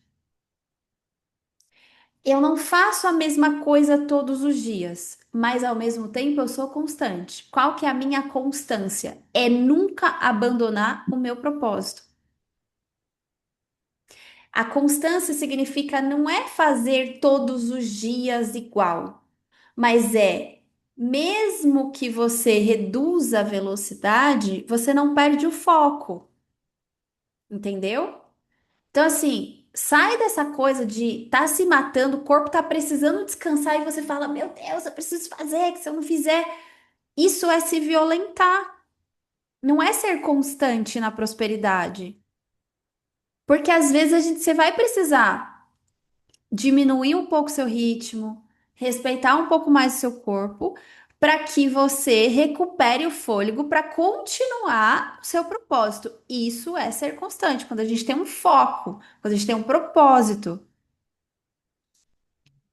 Eu não faço a mesma coisa todos os dias, mas ao mesmo tempo eu sou constante. Qual que é a minha constância? É nunca abandonar o meu propósito. A constância significa não é fazer todos os dias igual, mas é mesmo que você reduza a velocidade, você não perde o foco, entendeu? Então, assim, sai dessa coisa de tá se matando, o corpo tá precisando descansar e você fala: Meu Deus, eu preciso fazer, que se eu não fizer, isso é se violentar. Não é ser constante na prosperidade. Porque às vezes você vai precisar diminuir um pouco seu ritmo, respeitar um pouco mais o seu corpo, para que você recupere o fôlego para continuar o seu propósito. Isso é ser constante, quando a gente tem um foco, quando a gente tem um propósito.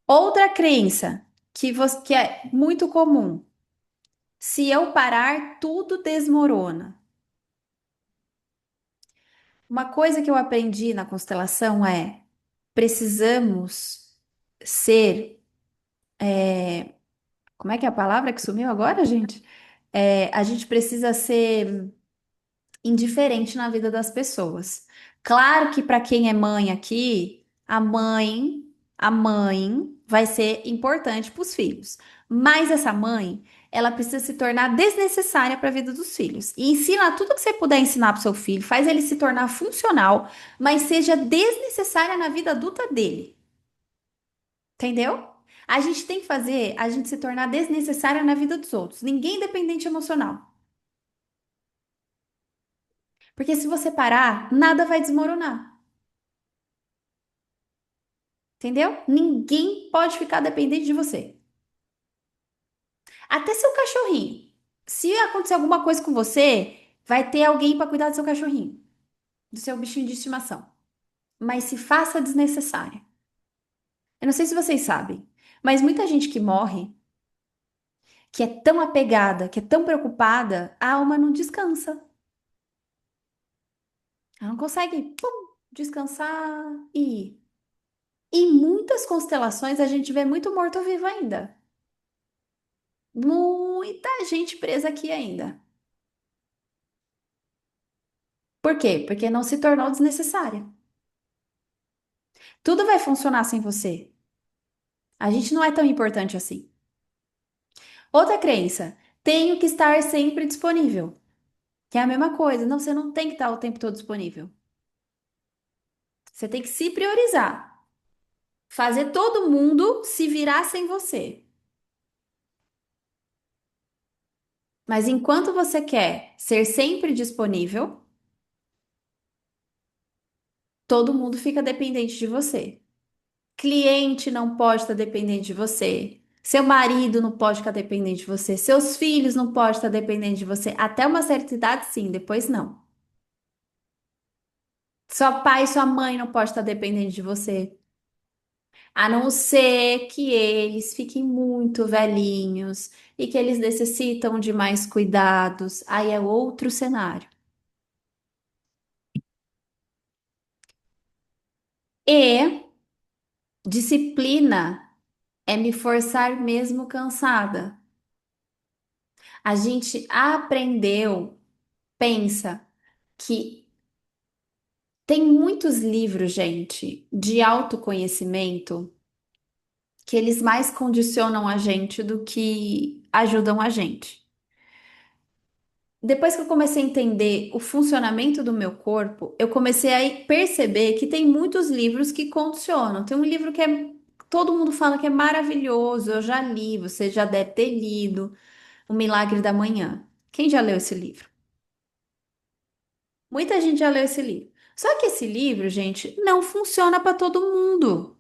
Outra crença que é muito comum: se eu parar, tudo desmorona. Uma coisa que eu aprendi na constelação é: precisamos ser. Como é que é a palavra que sumiu agora, gente? A gente precisa ser indiferente na vida das pessoas. Claro que para quem é mãe aqui, a mãe vai ser importante para os filhos. Mas essa mãe, ela precisa se tornar desnecessária para a vida dos filhos. E ensina tudo que você puder ensinar para o seu filho, faz ele se tornar funcional, mas seja desnecessária na vida adulta dele. Entendeu? A gente tem que fazer a gente se tornar desnecessária na vida dos outros. Ninguém é dependente emocional. Porque se você parar, nada vai desmoronar. Entendeu? Ninguém pode ficar dependente de você. Até seu cachorrinho. Se acontecer alguma coisa com você, vai ter alguém para cuidar do seu cachorrinho, do seu bichinho de estimação. Mas se faça desnecessária. Eu não sei se vocês sabem, mas muita gente que morre, que é tão apegada, que é tão preocupada, a alma não descansa. Ela não consegue, descansar e ir. Em muitas constelações a gente vê muito morto-vivo ainda. muita gente presa aqui ainda. Por quê? Porque não se tornou desnecessária. Tudo vai funcionar sem você. A gente não é tão importante assim. Outra crença, tenho que estar sempre disponível. Que é a mesma coisa. Não, você não tem que estar o tempo todo disponível. Você tem que se priorizar. Fazer todo mundo se virar sem você. Mas enquanto você quer ser sempre disponível, todo mundo fica dependente de você. Cliente não pode estar dependente de você. Seu marido não pode ficar dependente de você. Seus filhos não podem estar dependentes de você. Até uma certa idade, sim, depois não. Seu pai e sua mãe não podem estar dependentes de você. A não ser que eles fiquem muito velhinhos e que eles necessitam de mais cuidados. Aí é outro cenário. E disciplina é me forçar mesmo cansada. A gente aprendeu, pensa, que tem muitos livros, gente, de autoconhecimento que eles mais condicionam a gente do que ajudam a gente. Depois que eu comecei a entender o funcionamento do meu corpo, eu comecei a perceber que tem muitos livros que condicionam. Tem um livro que todo mundo fala que é maravilhoso, eu já li, você já deve ter lido, O Milagre da Manhã. Quem já leu esse livro? Muita gente já leu esse livro. Só que esse livro, gente, não funciona para todo mundo.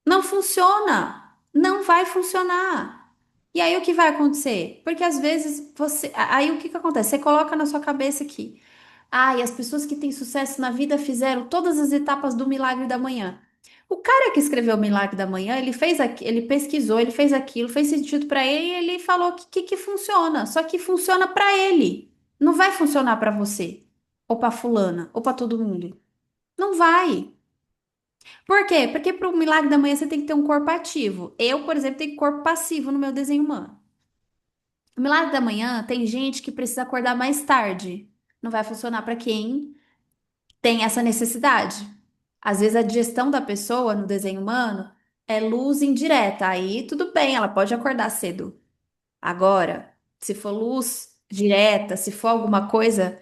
Não funciona. Não vai funcionar. E aí o que vai acontecer? Porque às vezes você. Aí o que que acontece? Você coloca na sua cabeça que. Ai, as pessoas que têm sucesso na vida fizeram todas as etapas do milagre da manhã. O cara que escreveu o Milagre da Manhã, ele fez ele pesquisou, ele fez aquilo, fez sentido para ele e ele falou que funciona. Só que funciona para ele. Não vai funcionar para você, ou para fulana, ou para todo mundo. Não vai. Por quê? Porque para o milagre da manhã você tem que ter um corpo ativo. Eu, por exemplo, tenho corpo passivo no meu desenho humano. O milagre da manhã tem gente que precisa acordar mais tarde. Não vai funcionar para quem tem essa necessidade. Às vezes a digestão da pessoa no desenho humano é luz indireta. Aí tudo bem, ela pode acordar cedo. Agora, se for luz direta, se for alguma coisa,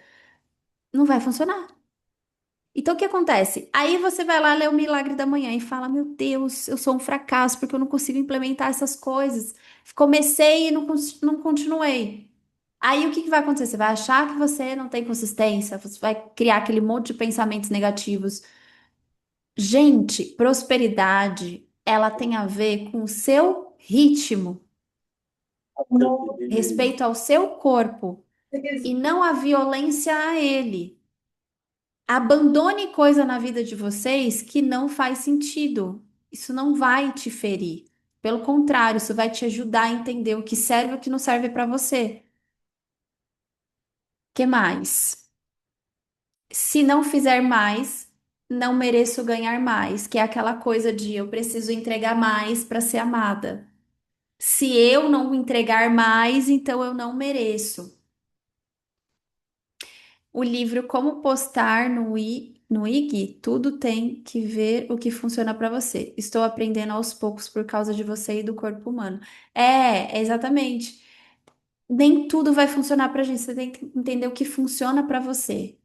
não vai funcionar. Então, o que acontece? Aí você vai lá ler o Milagre da Manhã e fala: Meu Deus, eu sou um fracasso porque eu não consigo implementar essas coisas. Comecei e não continuei. Aí o que que vai acontecer? Você vai achar que você não tem consistência, você vai criar aquele monte de pensamentos negativos. Gente, prosperidade, ela tem a ver com o seu ritmo, respeito ao seu corpo e não a violência a ele. Abandone coisa na vida de vocês que não faz sentido. Isso não vai te ferir. Pelo contrário, isso vai te ajudar a entender o que serve e o que não serve para você. Que mais? Se não fizer mais, não mereço ganhar mais, que é aquela coisa de eu preciso entregar mais para ser amada. Se eu não entregar mais, então eu não mereço. O livro Como Postar no IG, tudo tem que ver o que funciona para você. Estou aprendendo aos poucos por causa de você e do corpo humano. Exatamente. Nem tudo vai funcionar pra gente. Você tem que entender o que funciona para você.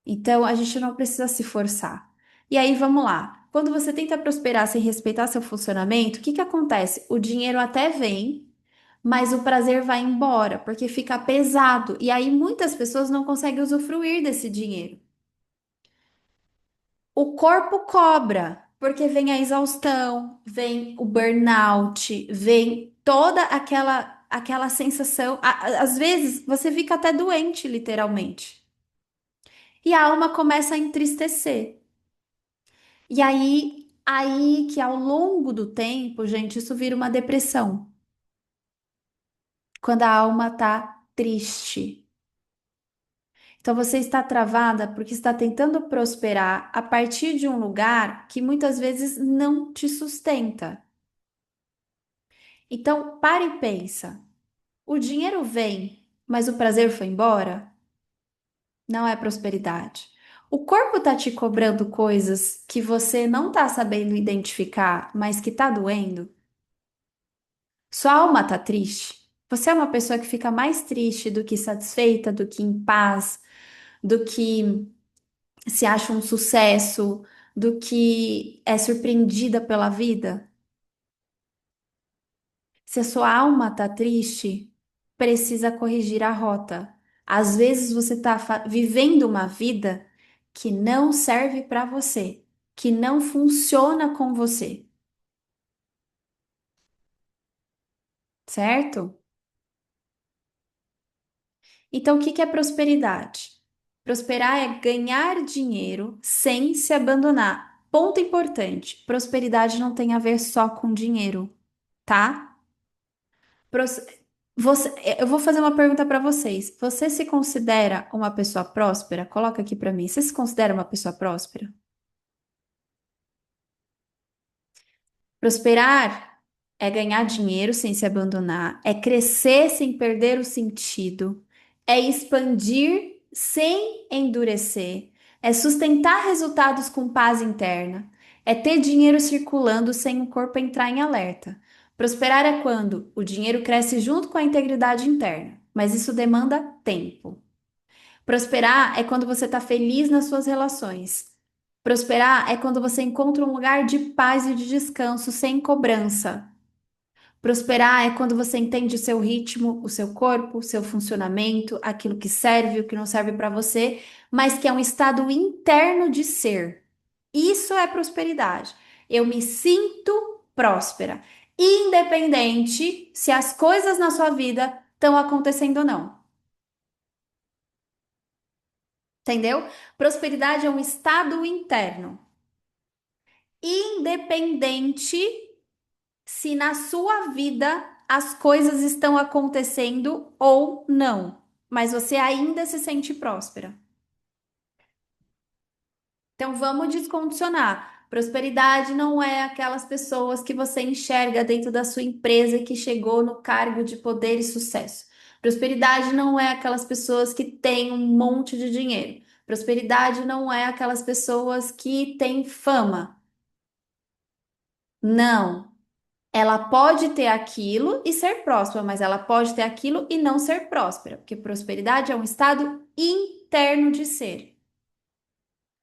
Então, a gente não precisa se forçar. E aí, vamos lá. Quando você tenta prosperar sem respeitar seu funcionamento, o que que acontece? O dinheiro até vem, mas o prazer vai embora, porque fica pesado. E aí, muitas pessoas não conseguem usufruir desse dinheiro. O corpo cobra, porque vem a exaustão, vem o burnout, vem toda aquela sensação. Às vezes, você fica até doente, literalmente. E a alma começa a entristecer. E aí que ao longo do tempo, gente, isso vira uma depressão. Quando a alma tá triste. Então você está travada porque está tentando prosperar a partir de um lugar que muitas vezes não te sustenta. Então, para e pensa. O dinheiro vem, mas o prazer foi embora? Não é prosperidade. O corpo tá te cobrando coisas que você não tá sabendo identificar, mas que tá doendo. Sua alma tá triste. Você é uma pessoa que fica mais triste do que satisfeita, do que em paz, do que se acha um sucesso, do que é surpreendida pela vida. Se a sua alma tá triste, precisa corrigir a rota. Às vezes você tá vivendo uma vida que não serve para você, que não funciona com você, certo? Então, o que que é prosperidade? Prosperar é ganhar dinheiro sem se abandonar. Ponto importante: prosperidade não tem a ver só com dinheiro, tá? Pros- eu vou fazer uma pergunta para vocês. Você se considera uma pessoa próspera? Coloca aqui para mim. Você se considera uma pessoa próspera? Prosperar é ganhar dinheiro sem se abandonar, é crescer sem perder o sentido, é expandir sem endurecer, é sustentar resultados com paz interna, é ter dinheiro circulando sem o corpo entrar em alerta. Prosperar é quando o dinheiro cresce junto com a integridade interna, mas isso demanda tempo. Prosperar é quando você está feliz nas suas relações. Prosperar é quando você encontra um lugar de paz e de descanso sem cobrança. Prosperar é quando você entende o seu ritmo, o seu corpo, o seu funcionamento, aquilo que serve, o que não serve para você, mas que é um estado interno de ser. Isso é prosperidade. Eu me sinto próspera, independente se as coisas na sua vida estão acontecendo ou não. Entendeu? Prosperidade é um estado interno, independente se na sua vida as coisas estão acontecendo ou não, mas você ainda se sente próspera. Então vamos descondicionar. Prosperidade não é aquelas pessoas que você enxerga dentro da sua empresa que chegou no cargo de poder e sucesso. Prosperidade não é aquelas pessoas que têm um monte de dinheiro. Prosperidade não é aquelas pessoas que têm fama. Não. Ela pode ter aquilo e ser próspera, mas ela pode ter aquilo e não ser próspera, porque prosperidade é um estado interno de ser.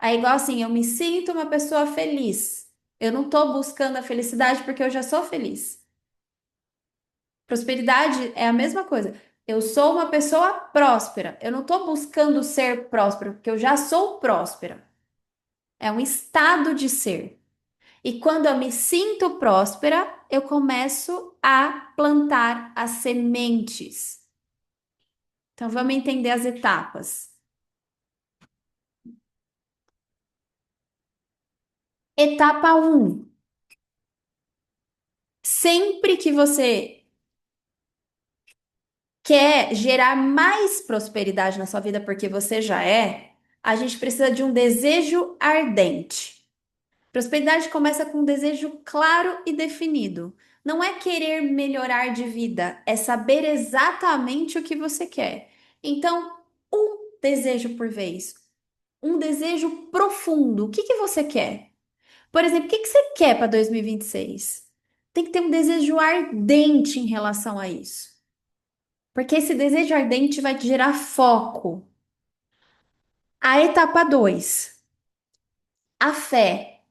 É igual assim, eu me sinto uma pessoa feliz. Eu não estou buscando a felicidade porque eu já sou feliz. Prosperidade é a mesma coisa. Eu sou uma pessoa próspera. Eu não estou buscando ser próspera porque eu já sou próspera. É um estado de ser. E quando eu me sinto próspera, eu começo a plantar as sementes. Então vamos entender as etapas. Etapa um: sempre que você quer gerar mais prosperidade na sua vida, porque você já é, a gente precisa de um desejo ardente. Prosperidade começa com um desejo claro e definido. Não é querer melhorar de vida, é saber exatamente o que você quer. Então, um desejo por vez, um desejo profundo. O que que você quer? Por exemplo, o que que você quer para 2026? Tem que ter um desejo ardente em relação a isso. Porque esse desejo ardente vai te gerar foco. A etapa 2, a fé.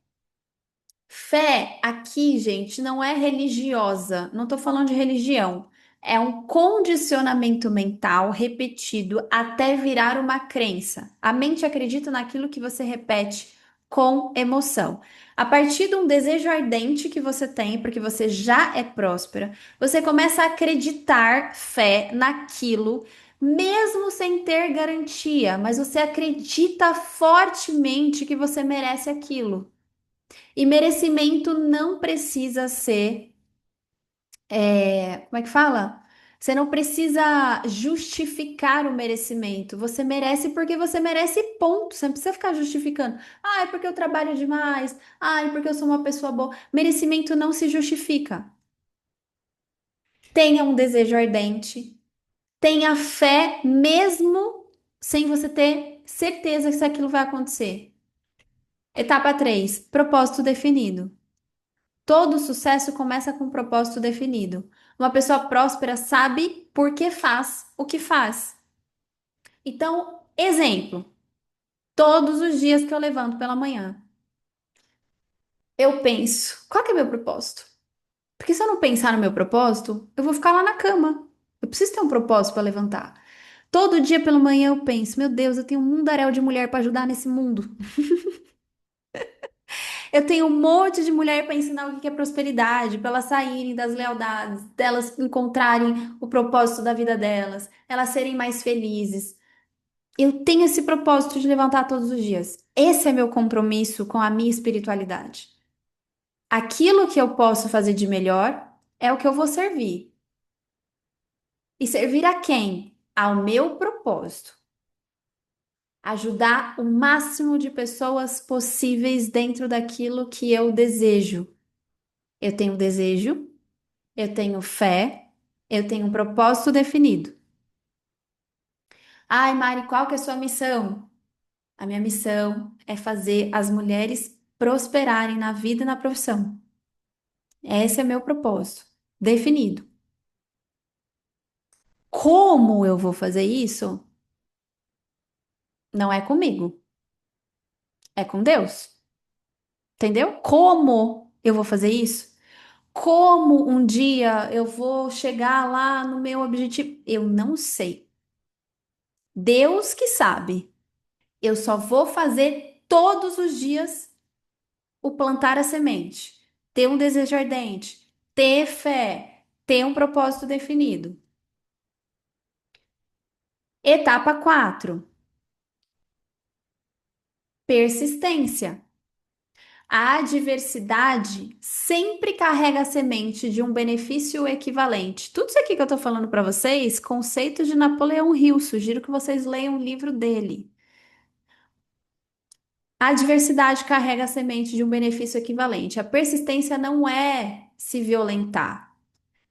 Fé aqui, gente, não é religiosa. Não estou falando de religião. É um condicionamento mental repetido até virar uma crença. A mente acredita naquilo que você repete com emoção. A partir de um desejo ardente que você tem, porque você já é próspera, você começa a acreditar fé naquilo, mesmo sem ter garantia, mas você acredita fortemente que você merece aquilo. E merecimento não precisa ser, como é que fala? Você não precisa justificar o merecimento. Você merece porque você merece, ponto. Você não precisa ficar justificando. Ah, é porque eu trabalho demais. Ah, é porque eu sou uma pessoa boa. Merecimento não se justifica. Tenha um desejo ardente. Tenha fé mesmo sem você ter certeza que se aquilo vai acontecer. Etapa 3: propósito definido. Todo sucesso começa com um propósito definido. Uma pessoa próspera sabe por que faz o que faz. Então, exemplo, todos os dias que eu levanto pela manhã, eu penso, qual que é meu propósito? Porque se eu não pensar no meu propósito, eu vou ficar lá na cama. Eu preciso ter um propósito para levantar. Todo dia pela manhã eu penso, meu Deus, eu tenho um mundaréu de mulher para ajudar nesse mundo. Eu tenho um monte de mulher para ensinar o que é prosperidade, para elas saírem das lealdades, delas encontrarem o propósito da vida delas, elas serem mais felizes. Eu tenho esse propósito de levantar todos os dias. Esse é meu compromisso com a minha espiritualidade. Aquilo que eu posso fazer de melhor é o que eu vou servir. E servir a quem? Ao meu propósito. Ajudar o máximo de pessoas possíveis dentro daquilo que eu desejo. Eu tenho desejo, eu tenho fé, eu tenho um propósito definido. Ai, Mari, qual que é a sua missão? A minha missão é fazer as mulheres prosperarem na vida e na profissão. Esse é meu propósito, definido. Como eu vou fazer isso? Não é comigo, é com Deus. Entendeu? Como eu vou fazer isso? Como um dia eu vou chegar lá no meu objetivo? Eu não sei. Deus que sabe. Eu só vou fazer todos os dias o plantar a semente, ter um desejo ardente, ter fé, ter um propósito definido. Etapa 4: persistência. A adversidade sempre carrega a semente de um benefício equivalente. Tudo isso aqui que eu estou falando para vocês, conceito de Napoleão Hill, sugiro que vocês leiam o livro dele. A adversidade carrega a semente de um benefício equivalente. A persistência não é se violentar.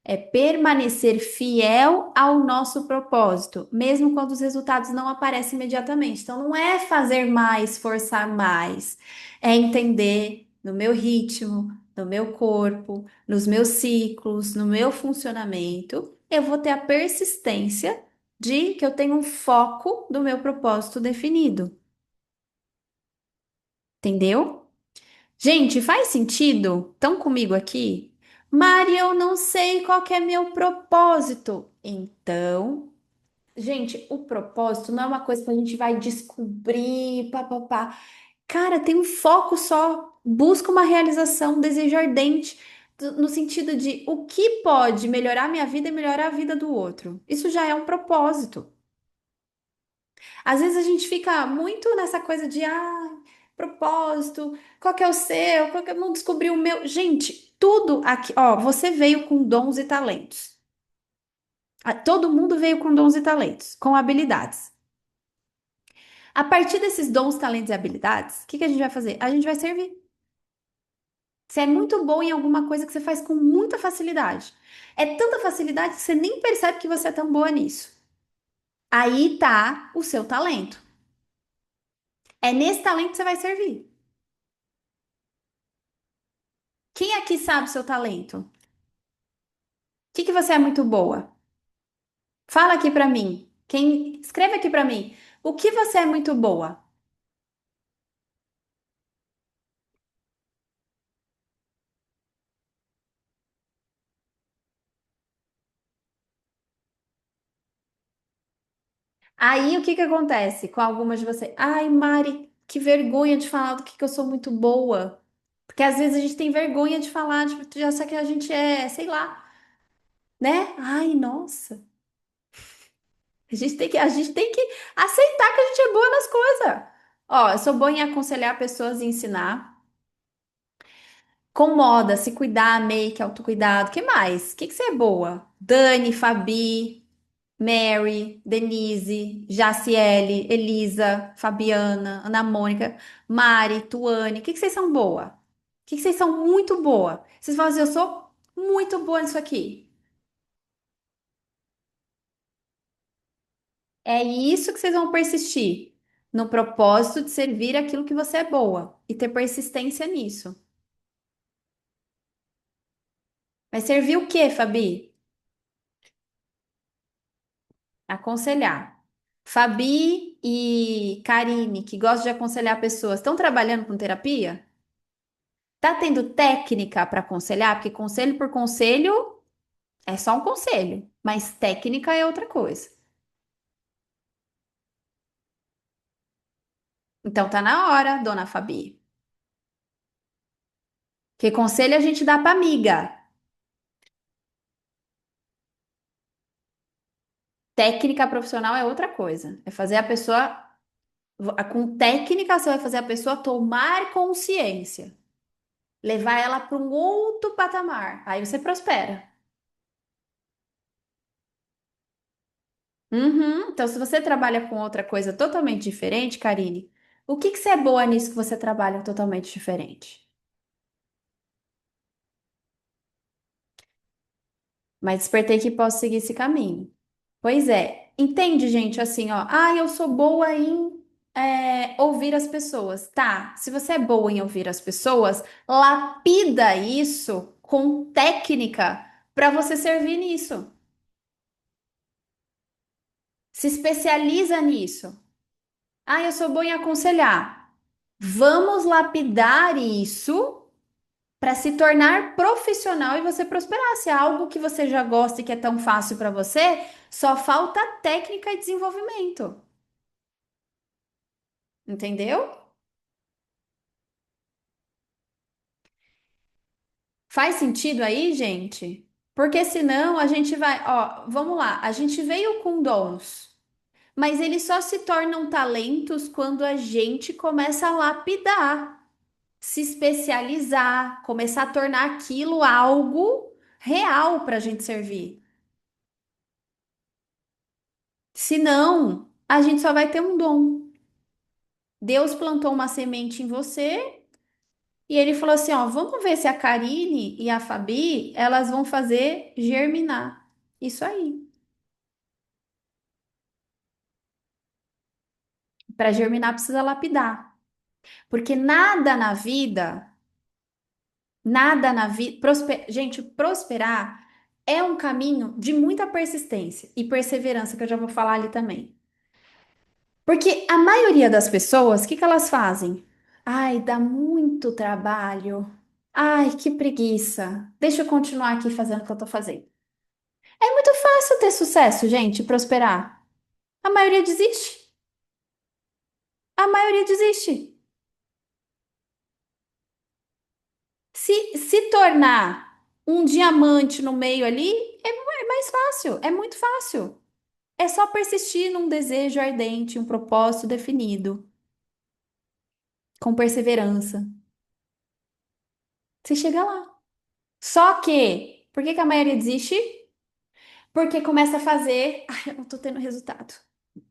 É permanecer fiel ao nosso propósito, mesmo quando os resultados não aparecem imediatamente. Então, não é fazer mais, forçar mais, é entender no meu ritmo, no meu corpo, nos meus ciclos, no meu funcionamento. Eu vou ter a persistência de que eu tenho um foco do meu propósito definido. Entendeu? Gente, faz sentido? Estão comigo aqui? Mari, eu não sei qual que é meu propósito. Então, gente, o propósito não é uma coisa que a gente vai descobrir, pá. Cara, tem um foco só. Busca uma realização, um desejo ardente, no sentido de o que pode melhorar minha vida e melhorar a vida do outro. Isso já é um propósito. Às vezes a gente fica muito nessa coisa de, propósito, qual que é o seu, qual que eu não descobri o meu. Gente, tudo aqui, ó, você veio com dons e talentos. Todo mundo veio com dons e talentos, com habilidades. A partir desses dons, talentos e habilidades, o que que a gente vai fazer? A gente vai servir. Você é muito bom em alguma coisa que você faz com muita facilidade. É tanta facilidade que você nem percebe que você é tão boa nisso. Aí tá o seu talento. É nesse talento que você vai servir. Quem aqui sabe o seu talento? O que que você é muito boa? Fala aqui pra mim. Quem escreve aqui pra mim. O que você é muito boa? Aí o que que acontece com algumas de vocês? Ai, Mari, que vergonha de falar do que eu sou muito boa. Porque às vezes a gente tem vergonha de falar, tipo, já sabe que a gente é, sei lá, né? Ai, nossa. A gente tem que aceitar que a gente é boa nas coisas. Ó, eu sou boa em aconselhar pessoas e ensinar. Com moda, se cuidar, make, autocuidado. Que mais? O que que você é boa? Dani, Fabi, Mary, Denise, Jaciele, Elisa, Fabiana, Ana Mônica, Mari, Tuane. O que que vocês são boa? O que que vocês são muito boa? Vocês falam assim, eu sou muito boa nisso aqui. É isso que vocês vão persistir, no propósito de servir aquilo que você é boa e ter persistência nisso. Vai servir o quê, Fabi? Aconselhar. Fabi e Karine, que gostam de aconselhar pessoas, estão trabalhando com terapia? Tá tendo técnica para aconselhar? Porque conselho por conselho é só um conselho, mas técnica é outra coisa. Então tá na hora, dona Fabi. Que conselho a gente dá para amiga? Técnica profissional é outra coisa. É fazer a pessoa. Com técnica, você vai fazer a pessoa tomar consciência, levar ela para um outro patamar. Aí você prospera. Uhum. Então, se você trabalha com outra coisa totalmente diferente, Karine, o que que você é boa nisso que você trabalha totalmente diferente? Mas despertei que posso seguir esse caminho. Pois é. Entende, gente? Assim, ó. Ah, eu sou boa em ouvir as pessoas. Tá. Se você é boa em ouvir as pessoas, lapida isso com técnica para você servir nisso. Se especializa nisso. Ah, eu sou boa em aconselhar. Vamos lapidar isso para se tornar profissional e você prosperar. Se é algo que você já gosta e que é tão fácil para você, só falta técnica e desenvolvimento. Entendeu? Faz sentido aí, gente? Porque senão a gente vai, ó, vamos lá, a gente veio com dons, mas eles só se tornam talentos quando a gente começa a lapidar, se especializar, começar a tornar aquilo algo real para a gente servir. Senão, a gente só vai ter um dom. Deus plantou uma semente em você e ele falou assim, ó, vamos ver se a Karine e a Fabi, elas vão fazer germinar. Isso aí. Para germinar precisa lapidar, porque nada na vida, gente, prosperar é um caminho de muita persistência e perseverança, que eu já vou falar ali também. Porque a maioria das pessoas, o que que elas fazem? Ai, dá muito trabalho. Ai, que preguiça. Deixa eu continuar aqui fazendo o que eu tô fazendo. É muito fácil ter sucesso, gente, prosperar. A maioria desiste. A maioria desiste. Se tornar um diamante no meio ali é mais fácil, é muito fácil. É só persistir num desejo ardente, um propósito definido, com perseverança. Você chega lá. Só que, por que que a maioria desiste? Porque começa a fazer. Ai, eu não tô tendo resultado.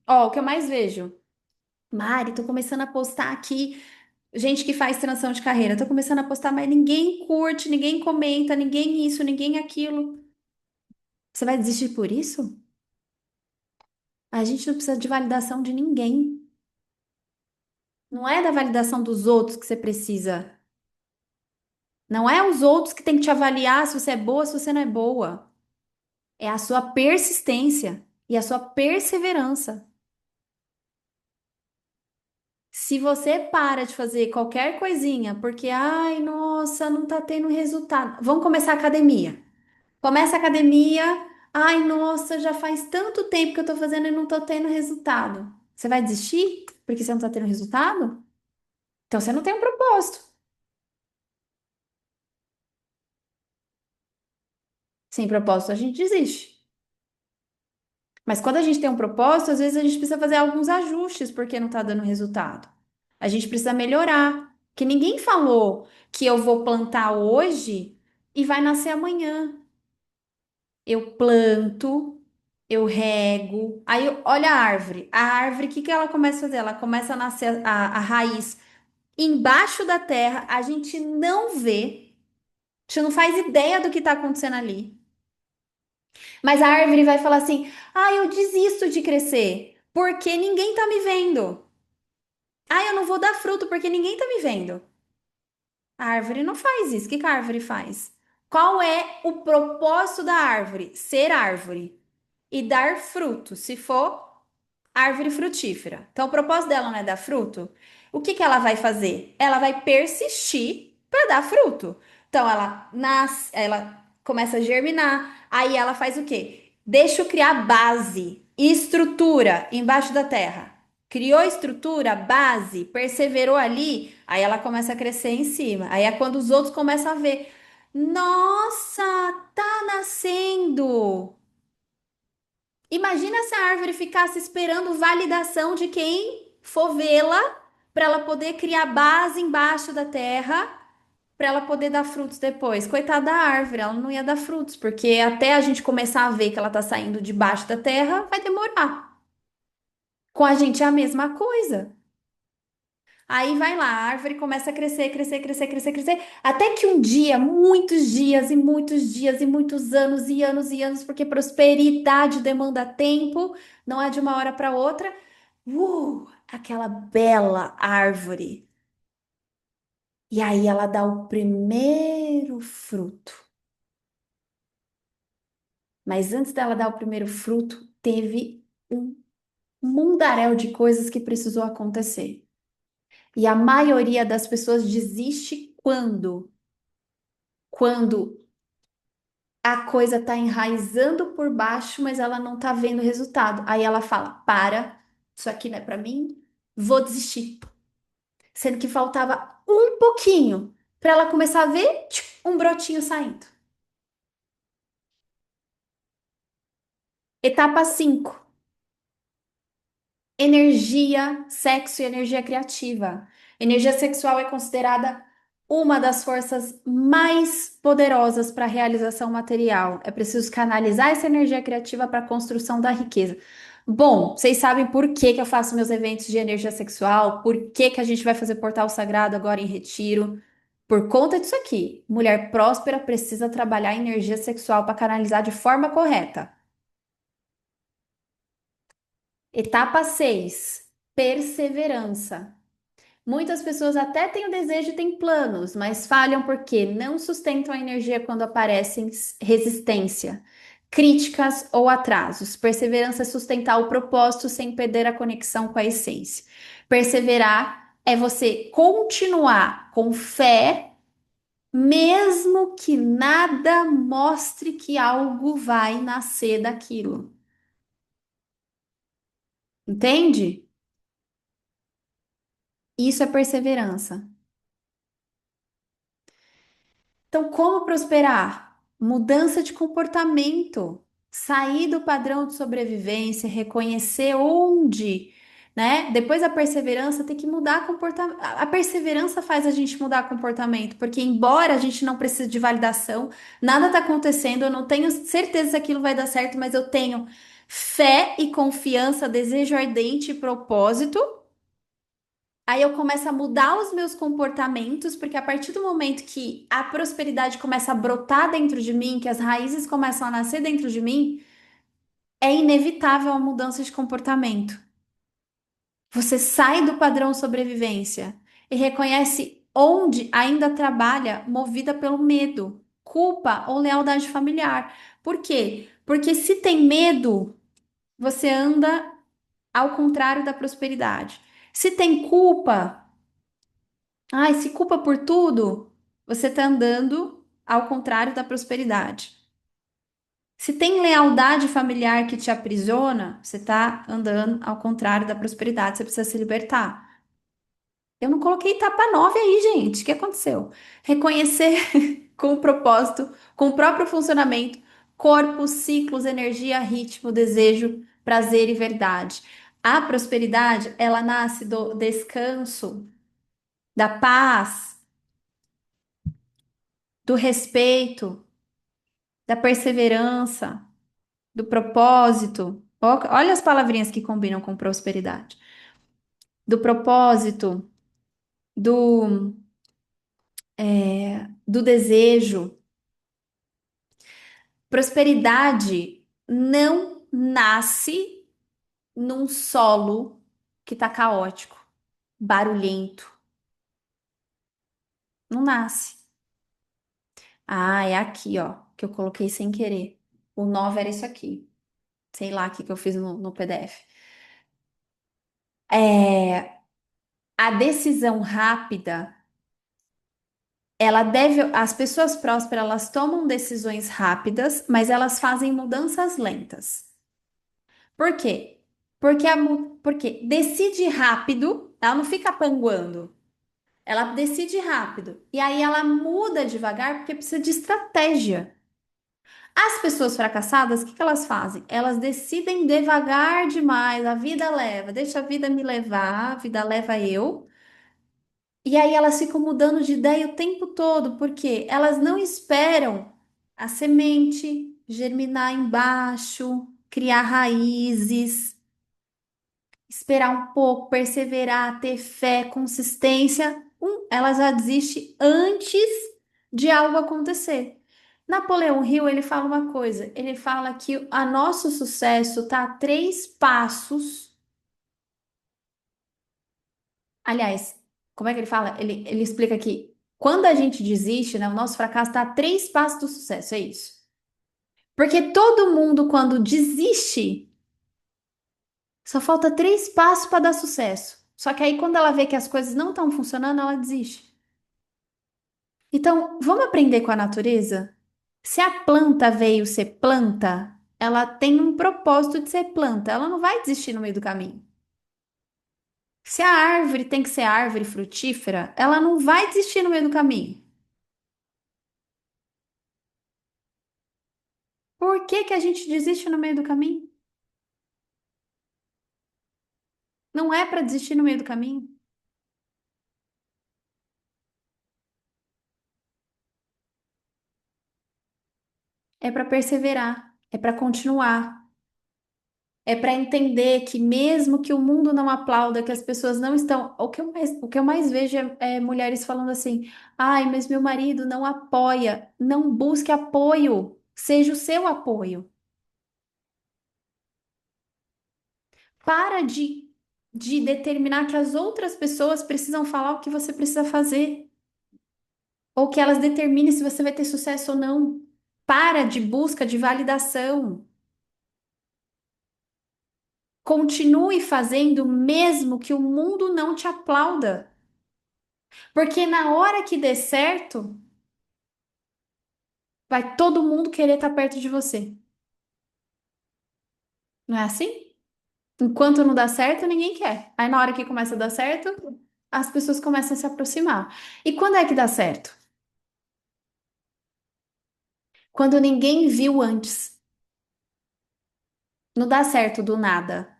Ó, o que eu mais vejo. Mari, tô começando a postar aqui. Gente que faz transição de carreira. Tô começando a postar, mas ninguém curte, ninguém comenta, ninguém isso, ninguém aquilo. Você vai desistir por isso? A gente não precisa de validação de ninguém. Não é da validação dos outros que você precisa. Não é os outros que têm que te avaliar se você é boa, se você não é boa. É a sua persistência e a sua perseverança. Se você para de fazer qualquer coisinha, porque, ai, nossa, não tá tendo resultado. Vamos começar a academia. Começa a academia, ai, nossa, já faz tanto tempo que eu tô fazendo e não tô tendo resultado. Você vai desistir porque você não tá tendo resultado? Então você não tem um propósito. Sem propósito, a gente desiste. Mas quando a gente tem um propósito, às vezes a gente precisa fazer alguns ajustes porque não tá dando resultado. A gente precisa melhorar. Que ninguém falou que eu vou plantar hoje e vai nascer amanhã. Eu planto, eu rego. Olha a árvore. A árvore, o que que ela começa a fazer? Ela começa a nascer a raiz embaixo da terra. A gente não vê. A gente não faz ideia do que está acontecendo ali. Mas a árvore vai falar assim: ah, eu desisto de crescer. Porque ninguém tá me vendo. Ah, eu não vou dar fruto porque ninguém tá me vendo. A árvore não faz isso. O que que a árvore faz? Qual é o propósito da árvore? Ser árvore e dar fruto, se for árvore frutífera. Então, o propósito dela não é dar fruto. O que que ela vai fazer? Ela vai persistir para dar fruto. Então, ela nasce, ela começa a germinar, aí ela faz o quê? Deixa eu criar base, estrutura embaixo da terra. Criou estrutura, base, perseverou ali, aí ela começa a crescer em cima. Aí é quando os outros começam a ver: nossa, tá nascendo. Imagina se a árvore ficasse esperando validação de quem for vê-la para ela poder criar base embaixo da terra, para ela poder dar frutos depois. Coitada da árvore, ela não ia dar frutos, porque até a gente começar a ver que ela está saindo debaixo da terra, vai demorar. Com a gente é a mesma coisa. Aí vai lá, a árvore começa a crescer, crescer, crescer, crescer, crescer, até que um dia, muitos dias e muitos dias e muitos anos e anos e anos, porque prosperidade demanda tempo, não é de uma hora para outra. Aquela bela árvore. E aí ela dá o primeiro fruto. Mas antes dela dar o primeiro fruto, teve um mundaréu de coisas que precisou acontecer. E a maioria das pessoas desiste quando a coisa tá enraizando por baixo, mas ela não tá vendo o resultado. Aí ela fala: para, isso aqui não é pra mim, vou desistir. Sendo que faltava um pouquinho para ela começar a ver um brotinho saindo. Etapa 5: energia, sexo e energia criativa. Energia sexual é considerada uma das forças mais poderosas para a realização material. É preciso canalizar essa energia criativa para a construção da riqueza. Bom, vocês sabem por que que eu faço meus eventos de energia sexual? Por que que a gente vai fazer Portal Sagrado agora em Retiro? Por conta disso aqui. Mulher próspera precisa trabalhar a energia sexual para canalizar de forma correta. Etapa 6: perseverança. Muitas pessoas até têm o desejo e têm planos, mas falham porque não sustentam a energia quando aparecem resistência, críticas ou atrasos. Perseverança é sustentar o propósito sem perder a conexão com a essência. Perseverar é você continuar com fé, mesmo que nada mostre que algo vai nascer daquilo. Entende? Isso é perseverança. Então, como prosperar? Mudança de comportamento, sair do padrão de sobrevivência, reconhecer onde, né? Depois da perseverança, tem que mudar comportamento. A perseverança faz a gente mudar comportamento, porque embora a gente não precise de validação, nada está acontecendo, eu não tenho certeza se aquilo vai dar certo, mas eu tenho fé e confiança, desejo ardente e propósito. Aí eu começo a mudar os meus comportamentos, porque a partir do momento que a prosperidade começa a brotar dentro de mim, que as raízes começam a nascer dentro de mim, é inevitável a mudança de comportamento. Você sai do padrão sobrevivência e reconhece onde ainda trabalha movida pelo medo, culpa ou lealdade familiar. Por quê? Porque se tem medo, você anda ao contrário da prosperidade. Se tem culpa, ai, se culpa por tudo, você está andando ao contrário da prosperidade. Se tem lealdade familiar que te aprisiona, você está andando ao contrário da prosperidade. Você precisa se libertar. Eu não coloquei etapa 9 aí, gente. O que aconteceu? Reconhecer com o propósito, com o próprio funcionamento, corpo, ciclos, energia, ritmo, desejo, prazer e verdade. A prosperidade, ela nasce do descanso, da paz, do respeito, da perseverança, do propósito. Olha as palavrinhas que combinam com prosperidade. Do propósito, do, do desejo. Prosperidade não nasce num solo que tá caótico, barulhento. Não nasce. Ah, é aqui, ó, que eu coloquei sem querer. O 9 era isso aqui. Sei lá o que que eu fiz no PDF. É, a decisão rápida, ela deve. As pessoas prósperas, elas tomam decisões rápidas, mas elas fazem mudanças lentas. Por quê? Porque decide rápido, ela não fica panguando. Ela decide rápido. E aí ela muda devagar porque precisa de estratégia. As pessoas fracassadas, o que que elas fazem? Elas decidem devagar demais. A vida leva, deixa a vida me levar, a vida leva eu. E aí elas ficam mudando de ideia o tempo todo, porque elas não esperam a semente germinar embaixo, criar raízes, esperar um pouco, perseverar, ter fé, consistência. Ela já desiste antes de algo acontecer. Napoleão Hill, ele fala uma coisa, ele fala que a nosso sucesso está a 3 passos. Aliás, como é que ele fala? Ele explica que quando a gente desiste, né, o nosso fracasso está a 3 passos do sucesso, é isso. Porque todo mundo, quando desiste, só falta 3 passos para dar sucesso. Só que aí, quando ela vê que as coisas não estão funcionando, ela desiste. Então, vamos aprender com a natureza? Se a planta veio ser planta, ela tem um propósito de ser planta. Ela não vai desistir no meio do caminho. Se a árvore tem que ser árvore frutífera, ela não vai desistir no meio do caminho. Por que que a gente desiste no meio do caminho? Não é para desistir no meio do caminho. É para perseverar, é para continuar. É para entender que mesmo que o mundo não aplauda, que as pessoas não estão. O que eu mais vejo é mulheres falando assim: ai, mas meu marido não apoia. Não busque apoio. Seja o seu apoio. Para de determinar que as outras pessoas precisam falar o que você precisa fazer. Ou que elas determinem se você vai ter sucesso ou não. Para de busca de validação. Continue fazendo mesmo que o mundo não te aplauda. Porque na hora que der certo, vai todo mundo querer estar perto de você. Não é assim? Enquanto não dá certo, ninguém quer. Aí na hora que começa a dar certo, as pessoas começam a se aproximar. E quando é que dá certo? Quando ninguém viu antes. Não dá certo do nada.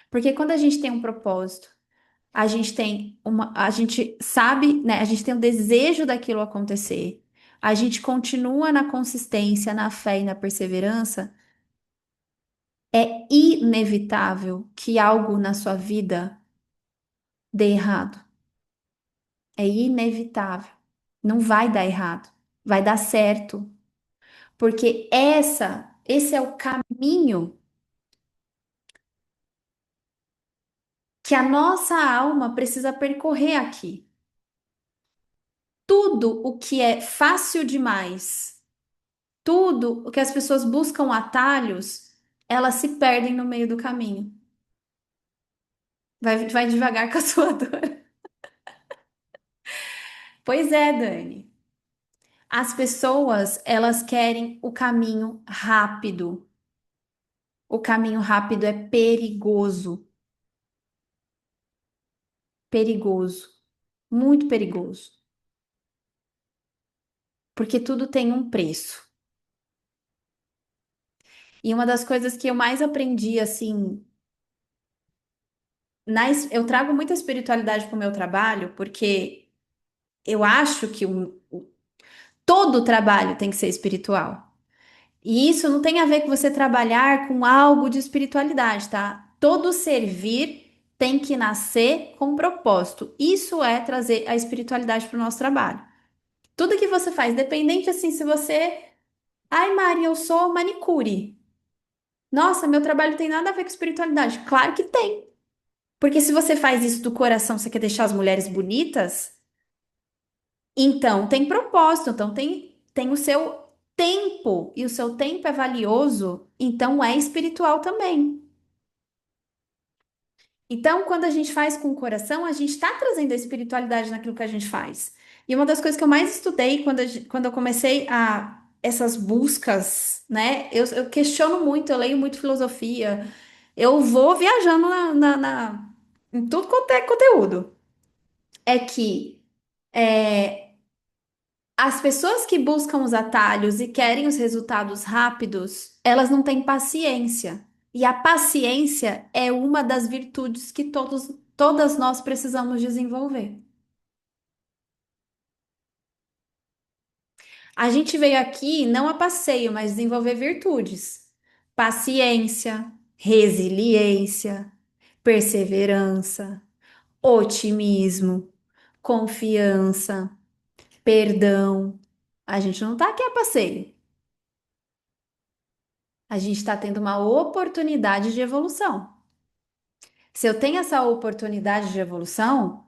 Porque quando a gente tem um propósito, a gente sabe, né? A gente tem o desejo daquilo acontecer. A gente continua na consistência, na fé e na perseverança. É inevitável que algo na sua vida dê errado. É inevitável. Não vai dar errado. Vai dar certo. Porque esse é o caminho que a nossa alma precisa percorrer aqui. Tudo o que é fácil demais, tudo o que as pessoas buscam atalhos, elas se perdem no meio do caminho. Vai devagar com a sua dor. Pois é, Dani. As pessoas, elas querem o caminho rápido. O caminho rápido é perigoso, perigoso, muito perigoso, porque tudo tem um preço. E uma das coisas que eu mais aprendi, assim, eu trago muita espiritualidade para o meu trabalho, porque eu acho que todo trabalho tem que ser espiritual. E isso não tem a ver com você trabalhar com algo de espiritualidade, tá? Todo servir tem que nascer com propósito. Isso é trazer a espiritualidade para o nosso trabalho. Tudo que você faz, independente assim, se você. Ai, Mari, eu sou manicure. Nossa, meu trabalho tem nada a ver com espiritualidade. Claro que tem. Porque se você faz isso do coração, você quer deixar as mulheres bonitas, então tem propósito, então tem o seu tempo, e o seu tempo é valioso, então é espiritual também. Então, quando a gente faz com o coração, a gente está trazendo a espiritualidade naquilo que a gente faz. E uma das coisas que eu mais estudei quando eu comecei a essas buscas, né? Eu questiono muito, eu leio muito filosofia, eu vou viajando em tudo quanto é conteúdo. É que as pessoas que buscam os atalhos e querem os resultados rápidos, elas não têm paciência. E a paciência é uma das virtudes que todas nós precisamos desenvolver. A gente veio aqui não a passeio, mas desenvolver virtudes. Paciência, resiliência, perseverança, otimismo, confiança, perdão. A gente não está aqui a passeio. A gente está tendo uma oportunidade de evolução. Se eu tenho essa oportunidade de evolução,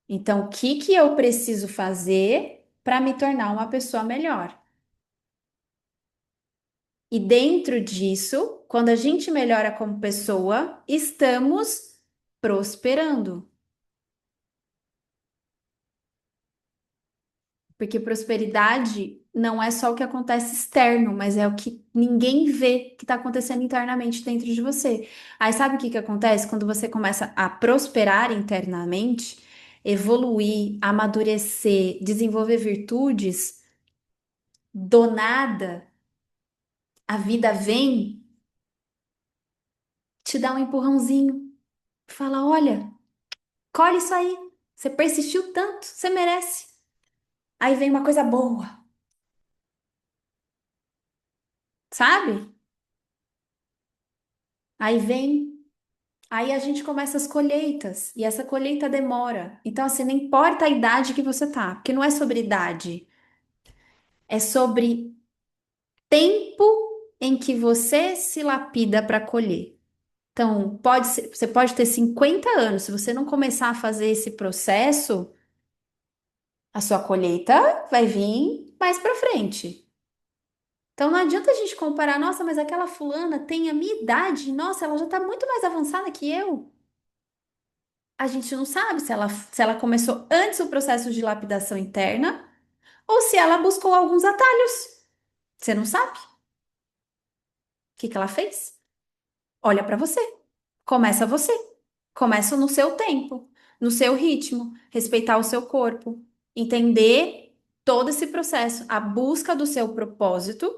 então o que que eu preciso fazer para me tornar uma pessoa melhor? E dentro disso, quando a gente melhora como pessoa, estamos prosperando. Porque prosperidade não é só o que acontece externo, mas é o que ninguém vê que está acontecendo internamente dentro de você. Aí sabe o que que acontece quando você começa a prosperar internamente, evoluir, amadurecer, desenvolver virtudes? Do nada, a vida vem, te dá um empurrãozinho, fala: olha, colhe isso aí. Você persistiu tanto, você merece. Aí vem uma coisa boa, sabe? Aí vem. Aí a gente começa as colheitas e essa colheita demora. Então, assim, não importa a idade que você tá, porque não é sobre idade, é sobre tempo em que você se lapida para colher. Então, você pode ter 50 anos, se você não começar a fazer esse processo, a sua colheita vai vir mais para frente. Então, não adianta a gente comparar, nossa, mas aquela fulana tem a minha idade, nossa, ela já está muito mais avançada que eu. A gente não sabe se ela começou antes o processo de lapidação interna ou se ela buscou alguns atalhos. Você não sabe o que que ela fez? Olha para você. Começa você. Começa no seu tempo, no seu ritmo, respeitar o seu corpo, entender todo esse processo, a busca do seu propósito.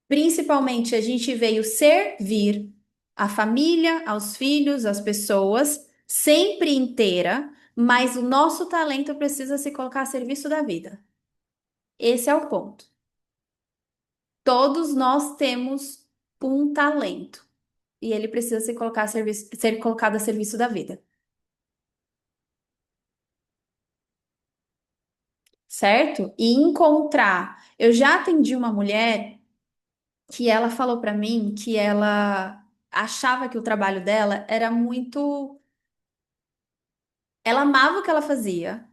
Principalmente, a gente veio servir a família, aos filhos, às pessoas, sempre inteira, mas o nosso talento precisa se colocar a serviço da vida. Esse é o ponto. Todos nós temos um talento e ele precisa ser colocado a serviço da vida, certo? E encontrar. Eu já atendi uma mulher que ela falou para mim que ela achava que o trabalho dela era muito. Ela amava o que ela fazia,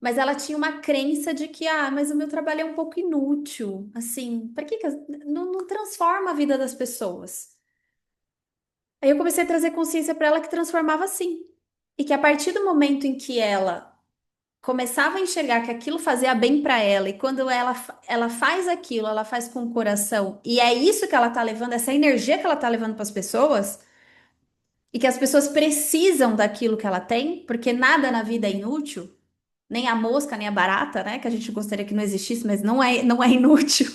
mas ela tinha uma crença de que, mas o meu trabalho é um pouco inútil. Assim, para que não transforma a vida das pessoas? Aí eu comecei a trazer consciência para ela que transformava sim. E que a partir do momento em que ela começava a enxergar que aquilo fazia bem para ela, e quando ela faz aquilo, ela faz com o coração, e é isso que ela tá levando, essa energia que ela tá levando para as pessoas, e que as pessoas precisam daquilo que ela tem, porque nada na vida é inútil. Nem a mosca, nem a barata, né? Que a gente gostaria que não existisse, mas não é inútil.